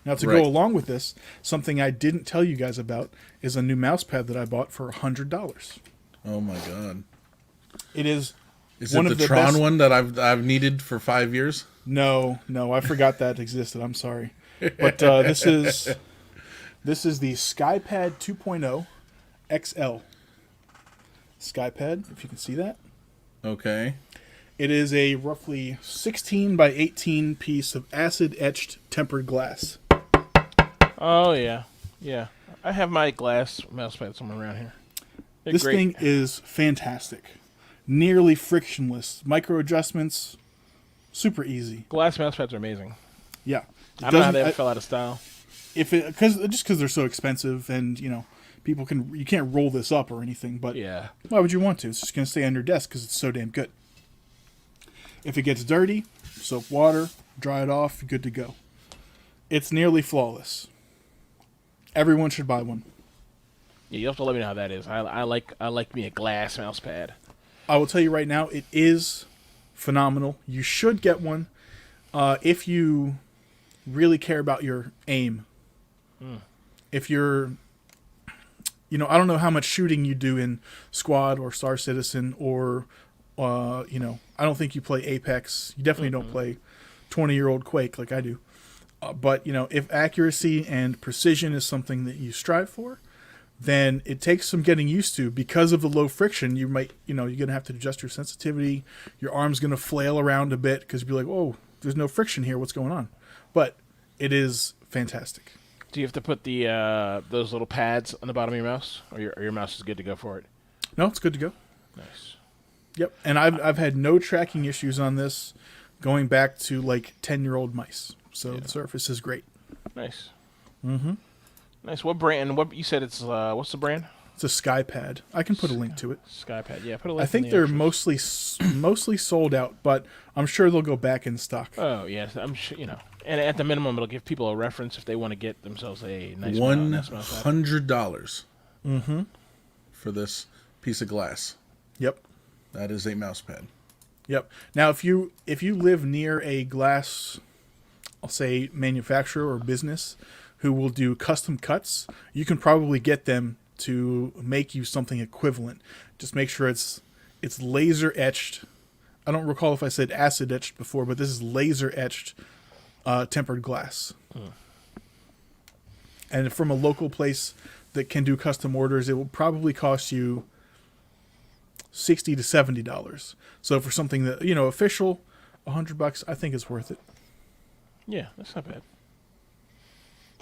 Now, to go along with this, something I didn't tell you guys about is a new mouse pad that I bought for $100. Oh my god! It is. Is one it of the the Tron best... one that I've needed for 5 years? No, I forgot that existed. I'm sorry, but this is the SkyPad 2.0 XL. SkyPad, if you can see that. Okay. It is a roughly 16 by 18 piece of acid etched tempered glass. Oh yeah, yeah. I have my glass mouse pad somewhere around here. They're This great. thing is fantastic. Nearly frictionless. Micro adjustments, super easy. Glass mouse pads are amazing. Yeah. I don't know how they ever fell out of style. Because they're so expensive, and you can't roll this up or anything. But Yeah. why would you want to? It's just going to stay on your desk because it's so damn good. If it gets dirty, soap, water, dry it off, good to go. It's nearly flawless. Everyone should buy one. Yeah, you have to let me know how that is. I like me a glass mouse pad. I will tell you right now, it is phenomenal. You should get one if you really care about your aim. If you're, I don't know how much shooting you do in Squad or Star Citizen or, I don't think you play Apex. You definitely don't play 20-year-old Quake like I do. But, if accuracy and precision is something that you strive for, then it takes some getting used to. Because of the low friction, you're going to have to adjust your sensitivity. Your arm's going to flail around a bit because you'll be like, oh, there's no friction here. What's going on? But it is fantastic. Do you have to put the those little pads on the bottom of your mouse, or your mouse is good to go for it? No, it's good to go. Nice. Yep. And I've had no tracking issues on this going back to like 10-year-old mice. So the Surface is great. Nice. Mm-hmm. Nice. What brand? What you said it's? What's the brand? It's a SkyPad. I can put a link to it. SkyPad. Yeah, put a link. I think they're mostly sold out, but I'm sure they'll go back in stock. Oh yeah, I'm sure. And at the minimum, it'll give people a reference if they want to get themselves a nice $100 Mm-hmm. for this piece of glass. Yep. That is a mouse pad. Yep. Now, if you live near a glass, I'll say manufacturer or business who will do custom cuts, you can probably get them to make you something equivalent. Just make sure it's laser etched. I don't recall if I said acid etched before, but this is laser etched tempered glass. And from a local place that can do custom orders, it will probably cost you $60 to $70. So for something that official, $100, I think it's worth it. Yeah, that's not bad.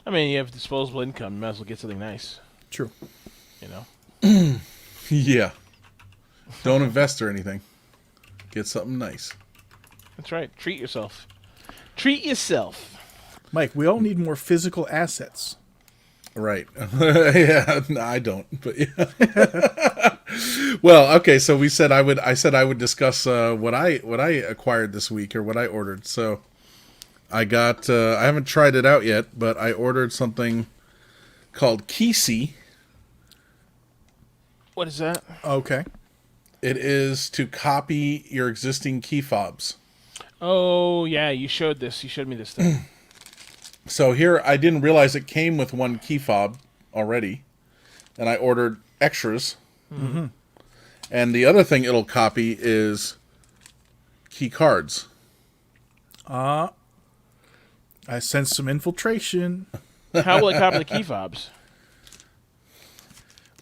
I mean, you have disposable income. You might as well get something nice. True. Yeah. Don't invest or anything. Get something nice. That's right. Treat yourself. Treat yourself. Mike, we all need more physical assets. Right. Yeah, no, I don't. But yeah. Well, okay, so I said I would discuss what I acquired this week, or what I ordered. So I got I haven't tried it out yet, but I ordered something called Keysi. What is that? Okay. It is to copy your existing key fobs. Oh, yeah, you showed this. You showed me this thing. So here, I didn't realize it came with one key fob already, and I ordered extras. Mm-hmm. And the other thing it'll copy is key cards. I sense some infiltration. How will it copy the key fobs?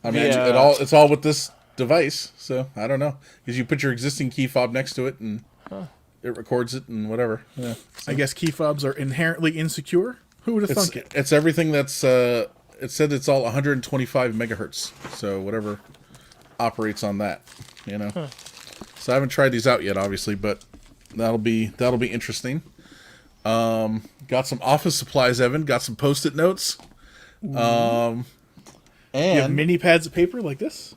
I mean, it's all with this device, so I don't know. Because you put your existing key fob next to it, and it records it and whatever. Yeah. I guess key fobs are inherently insecure. Who would have thunk it? It's everything that's. It said it's all 125 megahertz, so whatever operates on that, So I haven't tried these out yet, obviously, but that'll be interesting. Got some office supplies, Evan. Got some Post-it notes. And you have mini pads of paper like this?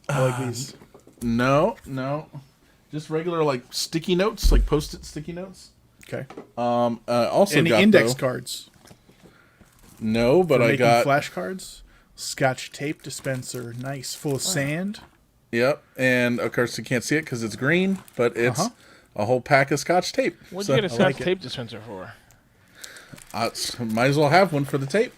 I like these. No. Just regular, like, sticky notes, like Post-it sticky notes. Okay. Also any got index cards? No, but I got flashcards. Scotch tape dispenser, nice, full of sand. Yep, and of course you can't see it because it's green, but it's a whole pack of Scotch tape. What'd you get a Scotch tape dispenser for? Might as well have one for the tape.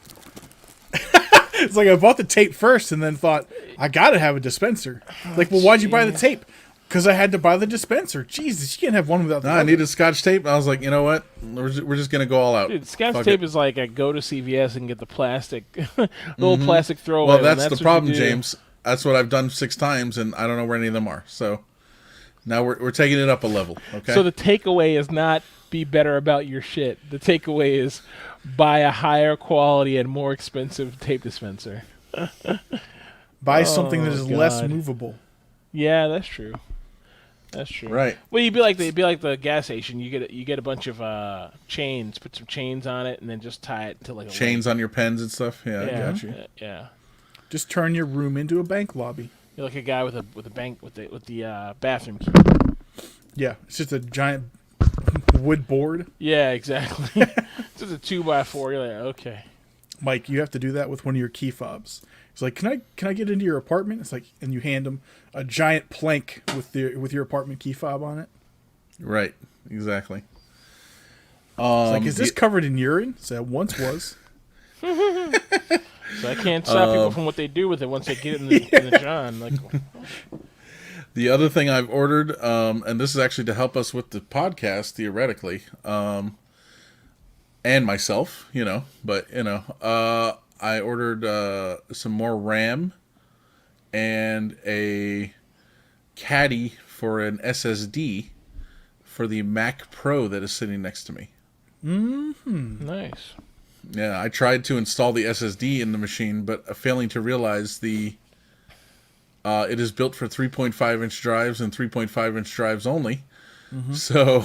It's like I bought the tape first and then thought, I gotta have a dispenser. Like, well, why'd you buy the tape? Because I had to buy the dispenser. Jesus, you can't have one without the other. I needed Scotch tape. I was like, you know what? We're just going to go all out. Dude, Scotch tape is like I go to CVS and get the plastic, the little plastic throwaway. Well, that's the problem, James. That's what I've done 6 times, and I don't know where any of them are. So now we're taking it up a level, okay? So the takeaway is not be better about your shit. The takeaway is buy a higher quality and more expensive tape dispenser. Buy something that Oh, is less God. movable. Yeah, that's true. That's true. Right. Well, you'd be like the gas station. You get a bunch of chains, put some chains on it, and then just tie it to like a Chains on your pens and stuff. Yeah, leg. I got you. Yeah. Just turn your room into a bank lobby. You're like a guy with a bank with the bathroom key. Yeah, it's just a giant wood board. Yeah, exactly. It's just a 2x4. You're like, okay. Mike, you have to do that with one of your key fobs. He's like, can I get into your apartment? It's like, and you hand him a giant plank with your apartment key fob on it. Right. Exactly. It's like, is this covered in urine? So it once was. So I can't stop people from what they do with it once they get it in the John. Like, The other thing I've ordered, and this is actually to help us with the podcast, theoretically, and myself, but, I ordered some more RAM and a caddy for an SSD for the Mac Pro that is sitting next to me. nice. Yeah, I tried to install the SSD in the machine, but failing to realize it is built for 3.5-inch drives and 3.5-inch drives only. So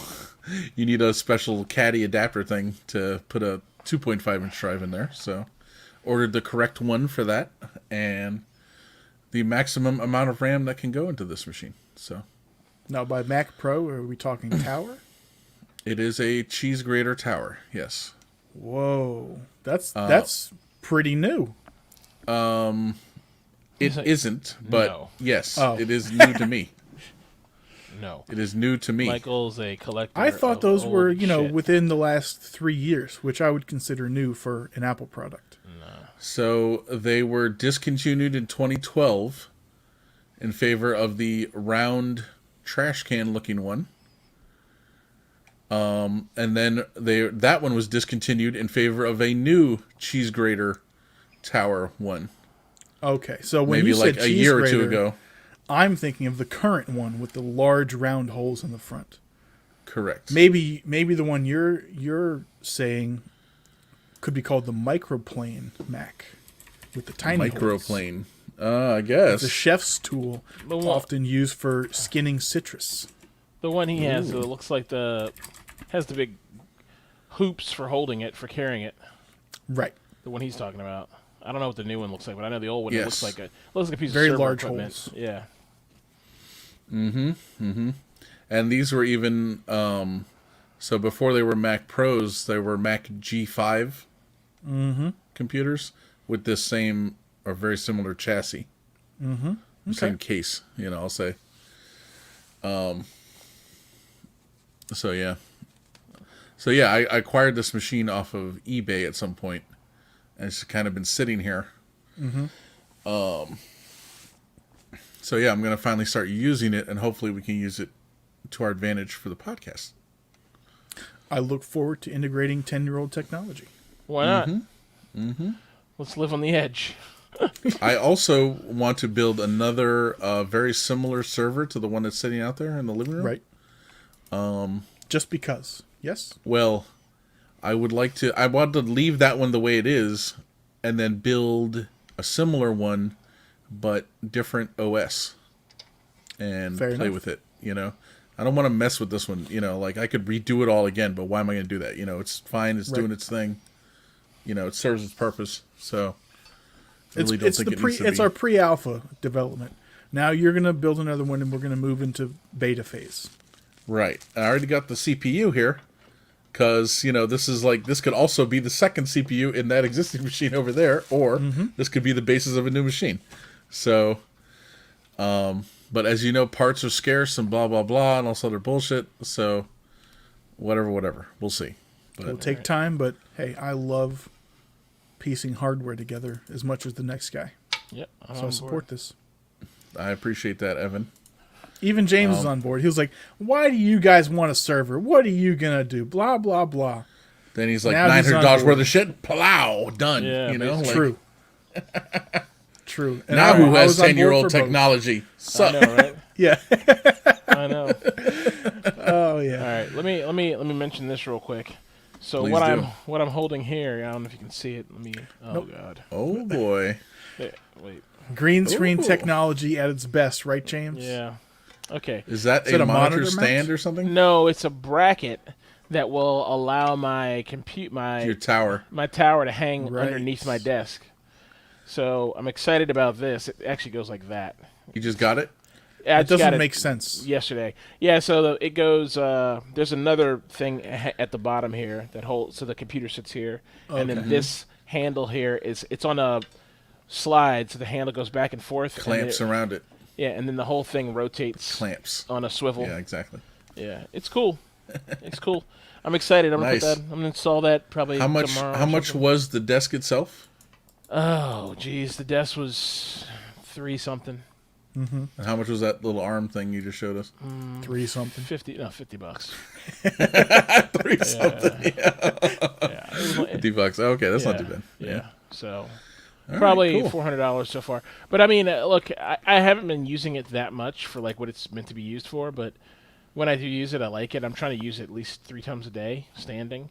you need a special caddy adapter thing to put a 2.5-inch drive in there. So ordered the correct one for that and the maximum amount of RAM that can go into this machine. So Now, by Mac Pro, are we talking tower? it is a cheese grater tower. Yes. Whoa, that's pretty new. It isn't, but No. yes, Oh. it is new to me. No. It is new to me. Michael's a collector. I thought of those old were, shit. within the last 3 years, which I would consider new for an Apple product. So they were discontinued in 2012 in favor of the round trash can looking one. And then that one was discontinued in favor of a new cheese grater tower one. Okay, so when Maybe you like said a cheese year or grater, two ago. I'm thinking of the current one with the large round holes in the front. Correct. Maybe the one you're saying could be called the microplane Mac with the tiny holes. Microplane. I guess. It's a chef's tool, The one- often used for skinning citrus. The one he has it looks like has the big hoops for holding it, for carrying it. Right. The one he's talking about. I don't know what the new one looks like, but I know the old one. Yes. It looks like a piece Very of server large equipment. holes. Yeah. And these were even so before they were Mac Pros, they were Mac G5 computers with this same or very similar chassis. Same case, I'll say. So yeah, I acquired this machine off of eBay at some point, and it's kind of been sitting here. So yeah, I'm going to finally start using it, and hopefully we can use it to our advantage for the podcast. I look forward to integrating 10-year-old technology. Why not? Let's live on the edge. I also want to build another very similar server to the one that's sitting out there in the living room. Right. Just because. Yes? Well, I want to leave that one the way it is and then build a similar one but different OS and Fair play enough. with it, I don't want to mess with this one, like I could redo it all again, but why am I going to do that? It's fine, it's doing its thing. It serves its purpose. So I really don't think it needs to it's be. our pre-alpha development. Now you're going to build another one and we're going to move into beta phase. Right. I already got the CPU here because, this could also be the second CPU in that existing machine over there, or this could be the basis of a new machine. So, but as you know, parts are scarce and blah, blah, blah, and all this other bullshit. So, whatever. We'll see. But, It'll take time, but hey, I love piecing hardware together as much as the next guy. Yep. I'm So on I support board. this. I appreciate that, Evan. Even James is on board. He was like, why do you guys want a server? What are you going to do? Blah, blah, blah. Then he's like, Now he's on $900 board. worth of shit? Plow! Done. Yeah, True. True. And Now who I has was on board 10-year-old for both. technology? I Suck. know, right? Yeah. I know. Oh, All yeah. right, let me mention this real quick. So Please what do. what I'm holding here, I don't know if you can see it. Let me. Oh Nope. God. Oh boy. There, wait. Green screen Ooh. technology at its best, right, James? Yeah. Okay. Is that Is a it a monitor monitor stand mount? or something? No, it's a bracket that will allow my Your tower. my tower to hang Right. underneath my desk. So I'm excited about this. It actually goes like that. You just got it? I It just got doesn't it make sense. yesterday. Yeah, so it goes. There's another thing at the bottom here that holds. So the computer sits here, and then Okay. this handle here it's on a slide, so the handle goes back and forth. Clamps and around it. Yeah, and then the whole thing rotates Clamps. on a swivel. Yeah, exactly. Yeah, it's cool. It's cool. I'm excited. I'm gonna Nice. put that. I'm gonna install that probably How much? tomorrow. How or much something. was the desk itself? Oh, geez, the desk was 3 something. And how much was that little arm thing you just showed us? 3 something. $50. 3 something. Yeah. Yeah, it was like- $50. Okay, that's not yeah, too bad. Yeah. So All probably right, cool. $400 so far. But I mean, look, I haven't been using it that much for like what it's meant to be used for. But when I do use it, I like it. I'm trying to use it at least 3 times a day standing.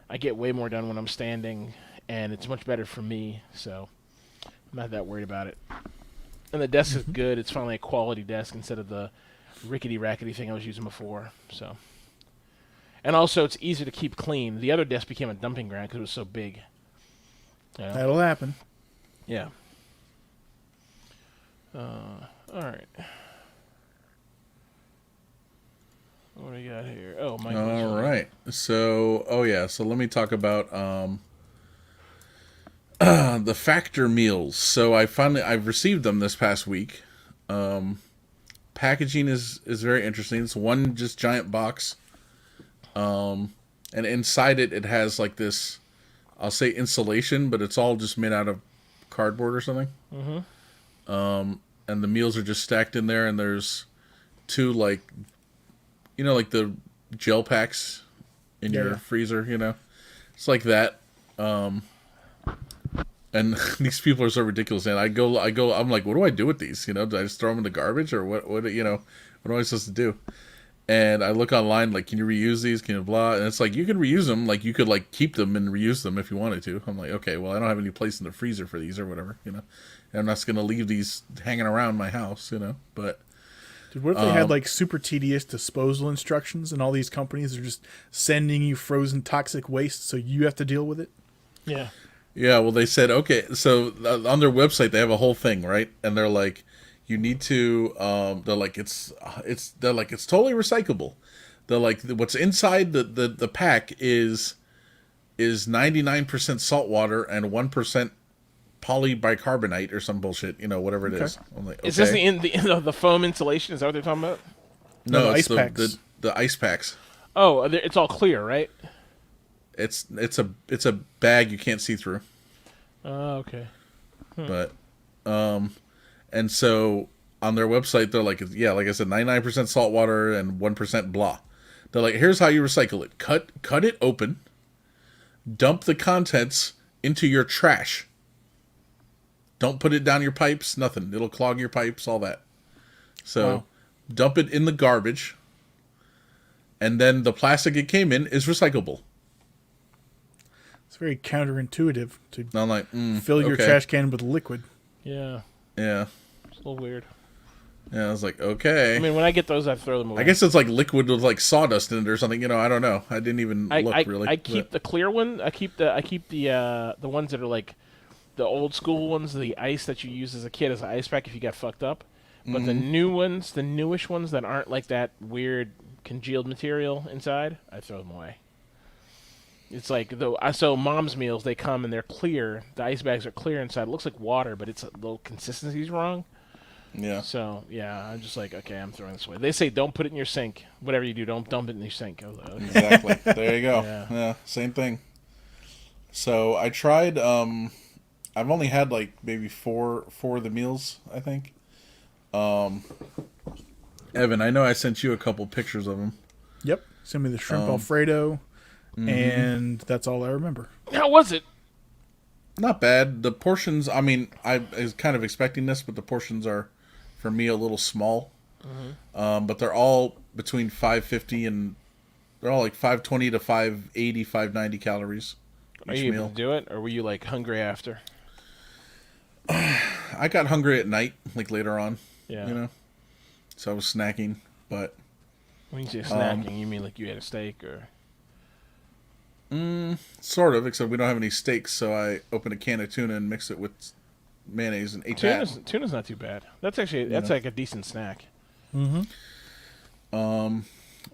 I get way more done when I'm standing, and it's much better for me. So I'm not that worried about it. And the desk is good. It's finally a quality desk instead of the rickety rackety thing I was using before. So, and also it's easier to keep clean. The other desk became a dumping ground because it was so big. You know? That'll happen. Yeah. All right. What do we got here? Oh, Michael. All right. So, so let me talk about the factor meals. So I've received them this past week. Packaging is very interesting. It's one just giant box. And inside it has like this, I'll say insulation, but it's all just made out of cardboard or something. Mm-hmm. And the meals are just stacked in there, and there's 2 like the gel packs in your Yeah. freezer, It's like that. And these people are so ridiculous. And I'm like, what do I do with these? Do I just throw them in the garbage, or what what am I supposed to do? And I look online, like, can you reuse these? Can you blah? And it's like, you can reuse them. Like, you could like keep them and reuse them if you wanted to. I'm like, okay, well, I don't have any place in the freezer for these or whatever, And I'm not going to leave these hanging around my house, But Dude, what if they had like super tedious disposal instructions and all these companies are just sending you frozen toxic waste so you have to deal with it? Yeah. yeah, well, they said, okay, so on their website they have a whole thing, right? And they're like, you need to, they're like, it's totally recyclable. They're like, what's inside the pack is 99% salt water and 1% polybicarbonate or some bullshit, whatever it is. I'm like, okay. Is this the foam insulation? Is that what they're talking about? No, the it's ice packs. the ice packs. Oh, it's all clear, right? It's a bag you can't see through. Oh, okay. But and so on their website they're like, yeah, like I said, 99% salt water and 1% blah. They're like, here's how you recycle it. Cut it open, dump the contents into your trash. Don't put it down your pipes, nothing. It'll clog your pipes, all that. So Wow. dump it in the garbage, and then the plastic it came in is recyclable. It's very counterintuitive to And I'm like, fill your okay. trash can with liquid. Yeah. Yeah. It's a little weird. Yeah, I was like, okay. I mean, when I get those, I throw them away. I guess it's like liquid with like sawdust in it or something. I don't know. I didn't even look really. I keep the clear one. I keep the ones that are like the old school ones, the ice that you used as a kid as an ice pack if you got fucked up. But the new ones, the newish ones that aren't like that weird congealed material inside, I throw them away. It's like so Mom's meals, they come and they're clear. The ice bags are clear inside. It looks like water, but it's a little consistency's wrong. Yeah. So yeah, I'm just like, okay, I'm throwing this away. They say don't put it in your sink. Whatever you do, don't dump it in your sink. I was like, okay. Exactly. There you go. Yeah. Yeah. Same thing. So I tried. I've only had like maybe four of the meals, I think. Evan, I know I sent you a couple pictures of them. Yep. Send me the shrimp Alfredo, and that's all I remember. How was it? Not bad. The portions, I mean, I was kind of expecting this, but the portions are, for me, a little small. But they're all between $5.50 and They're all like 520 to 580, 590 calories Are each you able meal. to do it, or were you like hungry after? I got hungry at night, like later on, Yeah. so I was snacking, but When you say snacking, you mean like you had a steak or? sort of, except we don't have any steaks, so I opened a can of tuna and mixed it with mayonnaise and ate that. Tuna's not too bad. That's like a decent snack. Mm-hmm.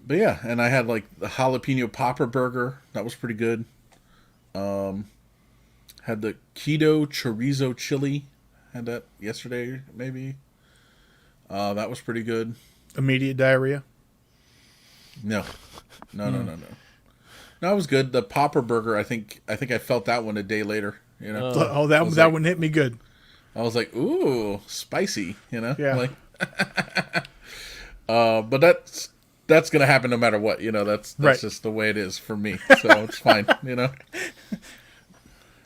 But yeah, and I had like the jalapeno popper burger. That was pretty good. Had the keto chorizo chili. Had that yesterday, maybe. That was pretty good. Immediate diarrhea. No. No, it was good. The popper burger, I think I felt that one a day later. That one hit me good. I was like, ooh, spicy. Yeah. Like, but that's gonna happen no matter what. That's Right. just the way it is for me. So it's fine.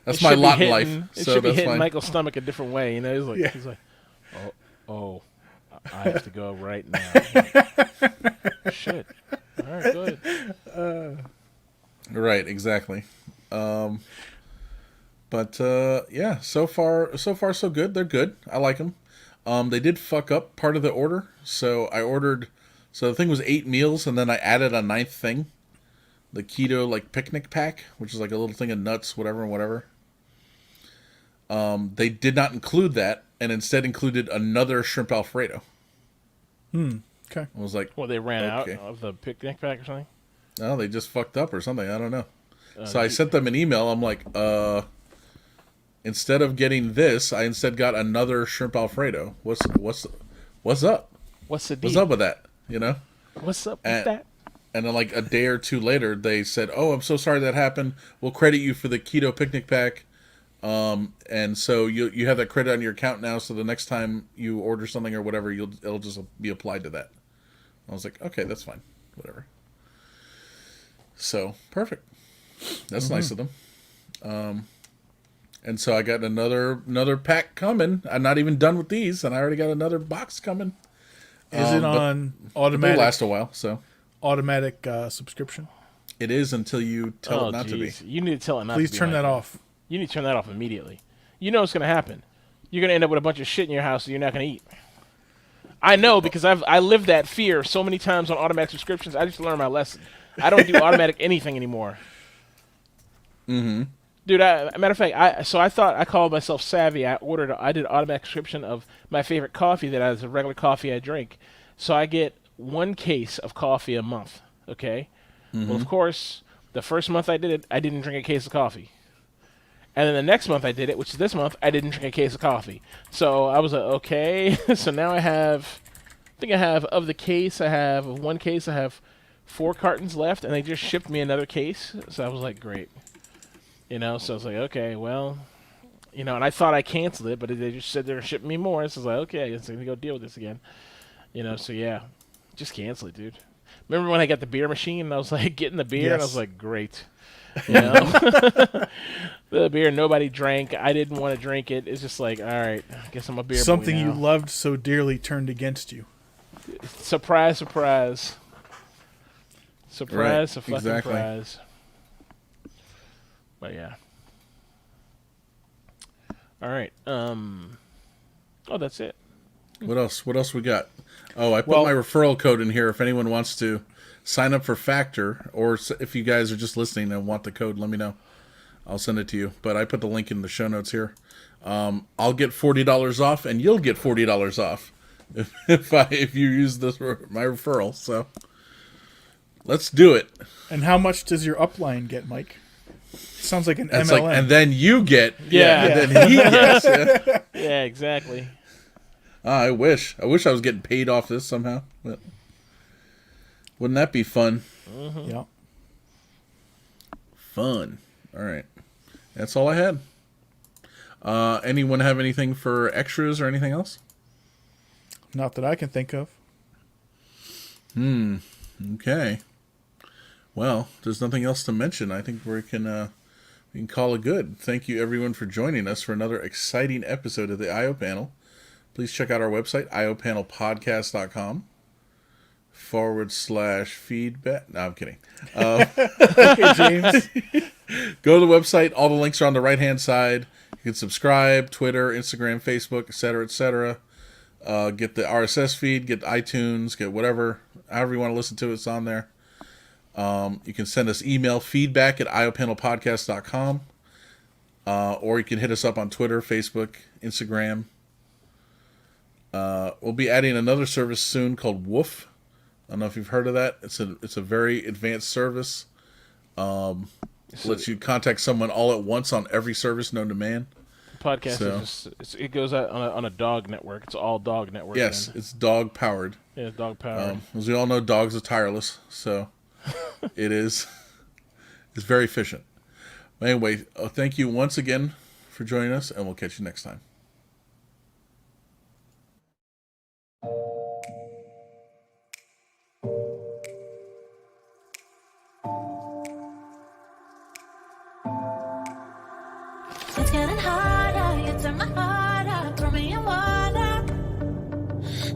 That's my lot in life. It So should be that's hitting fine. Michael's stomach a different way. Yeah. He's like, oh, I have to go right now. Shit. All right, go ahead. Right, exactly. But yeah, so far so good. They're good. I like them. They did fuck up part of the order, so I ordered. So the thing was 8 meals, and then I added a 9th thing, the keto like picnic pack, which is like a little thing of nuts, whatever. They did not include that, and instead included another shrimp Alfredo. Okay. I was like, Well, they ran okay. out of the picnic pack or something. No, they just fucked up or something. I don't know. So I sent them an email. I'm like, instead of getting this, I instead got another shrimp Alfredo. What's up? What's the deal? What's up with that? What's up And- with that? And then like a day or two later, they said, "Oh, I'm so sorry that happened. We'll credit you for the keto picnic pack, and so you have that credit on your account now. So the next time you order something or whatever, it'll just be applied to that." I was like, "Okay, that's fine, whatever." So perfect. That's nice of them. And so I got another pack coming. I'm not even done with these, and I already got another box coming. Is it on They'll automatic last a while, so subscription? it is until you tell it not to be. jeez. You need to tell it not Please to be. turn like that off. You need to turn that off immediately. You know what's going to happen. You're going to end up with a bunch of shit in your house that you're not going to eat. I know because I lived that fear so many times on automatic subscriptions. I just learned my lesson. I don't do automatic anything anymore. Mm-hmm. Dude, matter of fact, I thought I called myself savvy. I did automatic subscription of my favorite coffee that is a regular coffee I drink. So I get 1 case of coffee a month. Okay. Well, of course, the first month I did it, I didn't drink a case of coffee. And then the next month I did it, which is this month, I didn't drink a case of coffee. So I was like, okay. So now I think I have of the case, I have 1 case, I have 4 cartons left, and they just shipped me another case. So I was like, great. So I was like, okay, well, and I thought I canceled it, but they just said they're shipping me more. So I was like, okay, I'm going to go deal with this again. So yeah, just cancel it, dude. Remember when I got the beer machine and I was like getting the beer and I was like, great. The beer nobody drank. I didn't want to drink it. It's just like, all right, I guess I'm a beer boy Something now. you loved so dearly turned against you. Surprise, surprise. Surprise, Right, fucking exactly. surprise. But yeah. All right. Oh, that's it. What else? What else we got? Oh, I put Well- my referral code in here if anyone wants to sign up for Factor, or if you guys are just listening and want the code, let me know. I'll send it to you. But I put the link in the show notes here. I'll get $40 off, and you'll get $40 off if you use my referral. So let's do it. And how much does your upline get, Mike? Sounds like an It's MLM. like, and then you get, Yeah. and then he gets. Yeah. Yeah, exactly. I wish I was getting paid off this somehow. But wouldn't that be fun? Yeah. Fun. All right. That's all I had. Anyone have anything for extras or anything else? Not that I can think of. Okay. Well, there's nothing else to mention. I think we can call it good. Thank you everyone for joining us for another exciting episode of the IO Panel. Please check out our website, iopanelpodcast.com. /feedback. No, I'm kidding. Okay, James. Go to the website. All the links are on the right-hand side. You can subscribe, Twitter, Instagram, Facebook, etc., etc. Get the RSS feed, get iTunes, get whatever, however you want to listen to it, it's on there. You can send us email, feedback@iopanelpodcast.com. Or you can hit us up on Twitter, Facebook, Instagram. We'll be adding another service soon called Woof. I don't know if you've heard of that. It's a very advanced service. Lets you contact someone all at once on every service known to man. Podcast is just, it goes out on a dog network. It's all dog network. Yes, then. it's dog powered. Yeah, it's dog powered. As we all know, dogs are tireless, so it's very efficient. Anyway, thank you once again for joining us, and we'll catch you next time. It's getting harder, you turn my heart up, throw me in water.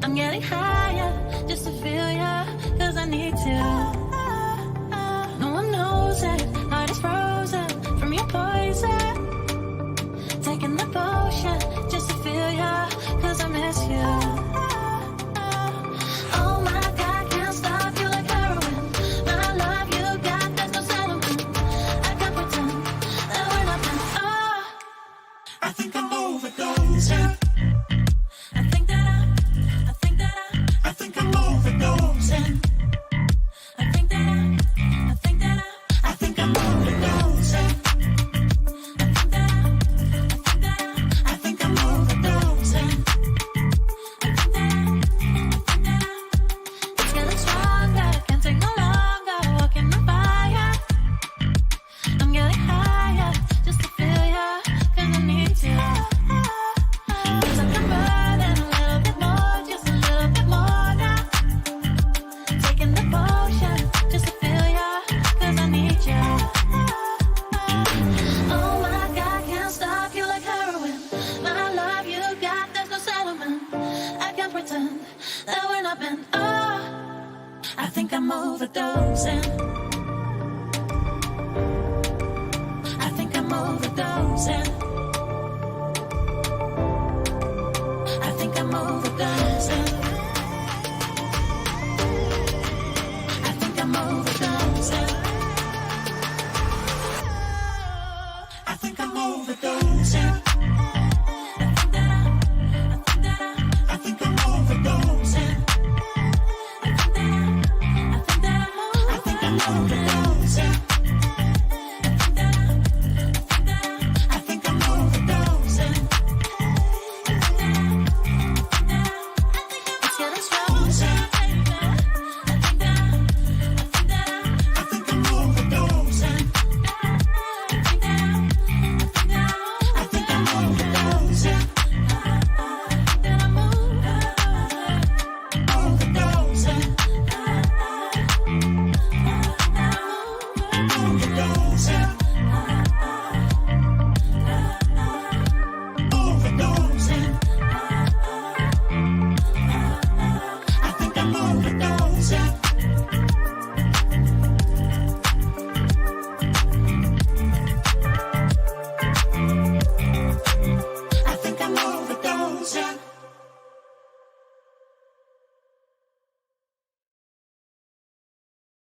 I'm getting higher, just to feel ya, cause I need to. No one knows it, heart is frozen from your poison. Taking the potion, just to feel ya, cause I miss you. Oh my God, can't stop you like heroin. My love you got, there's no settlement. I can't pretend that we're nothing. Oh, I think I'm overdosing. I think that I'm overdosing. I think I'm overdosing. I think I'm overdosing. It's getting stronger, can't take no longer, walking on fire. I'm getting higher, just to feel ya, cause I need to. Cause I can burn it a little bit more, just a little bit more now. Taking the potion, just to feel ya, cause I need ya. Oh my God, can't stop you like heroin. My love you got, there's no settlement. I can't pretend that we're not meant. Oh, I think I'm overdosing. I think I'm overdosing. I think I'm overdosing. I think I'm overdosing. I think I'm overdosing. I think I'm overdosing. I think I'm overdosing. I think I'm overdosing. It's getting stronger. I think I'm overdosing. I think I'm overdosing. Overdosing. I think I'm overdosing.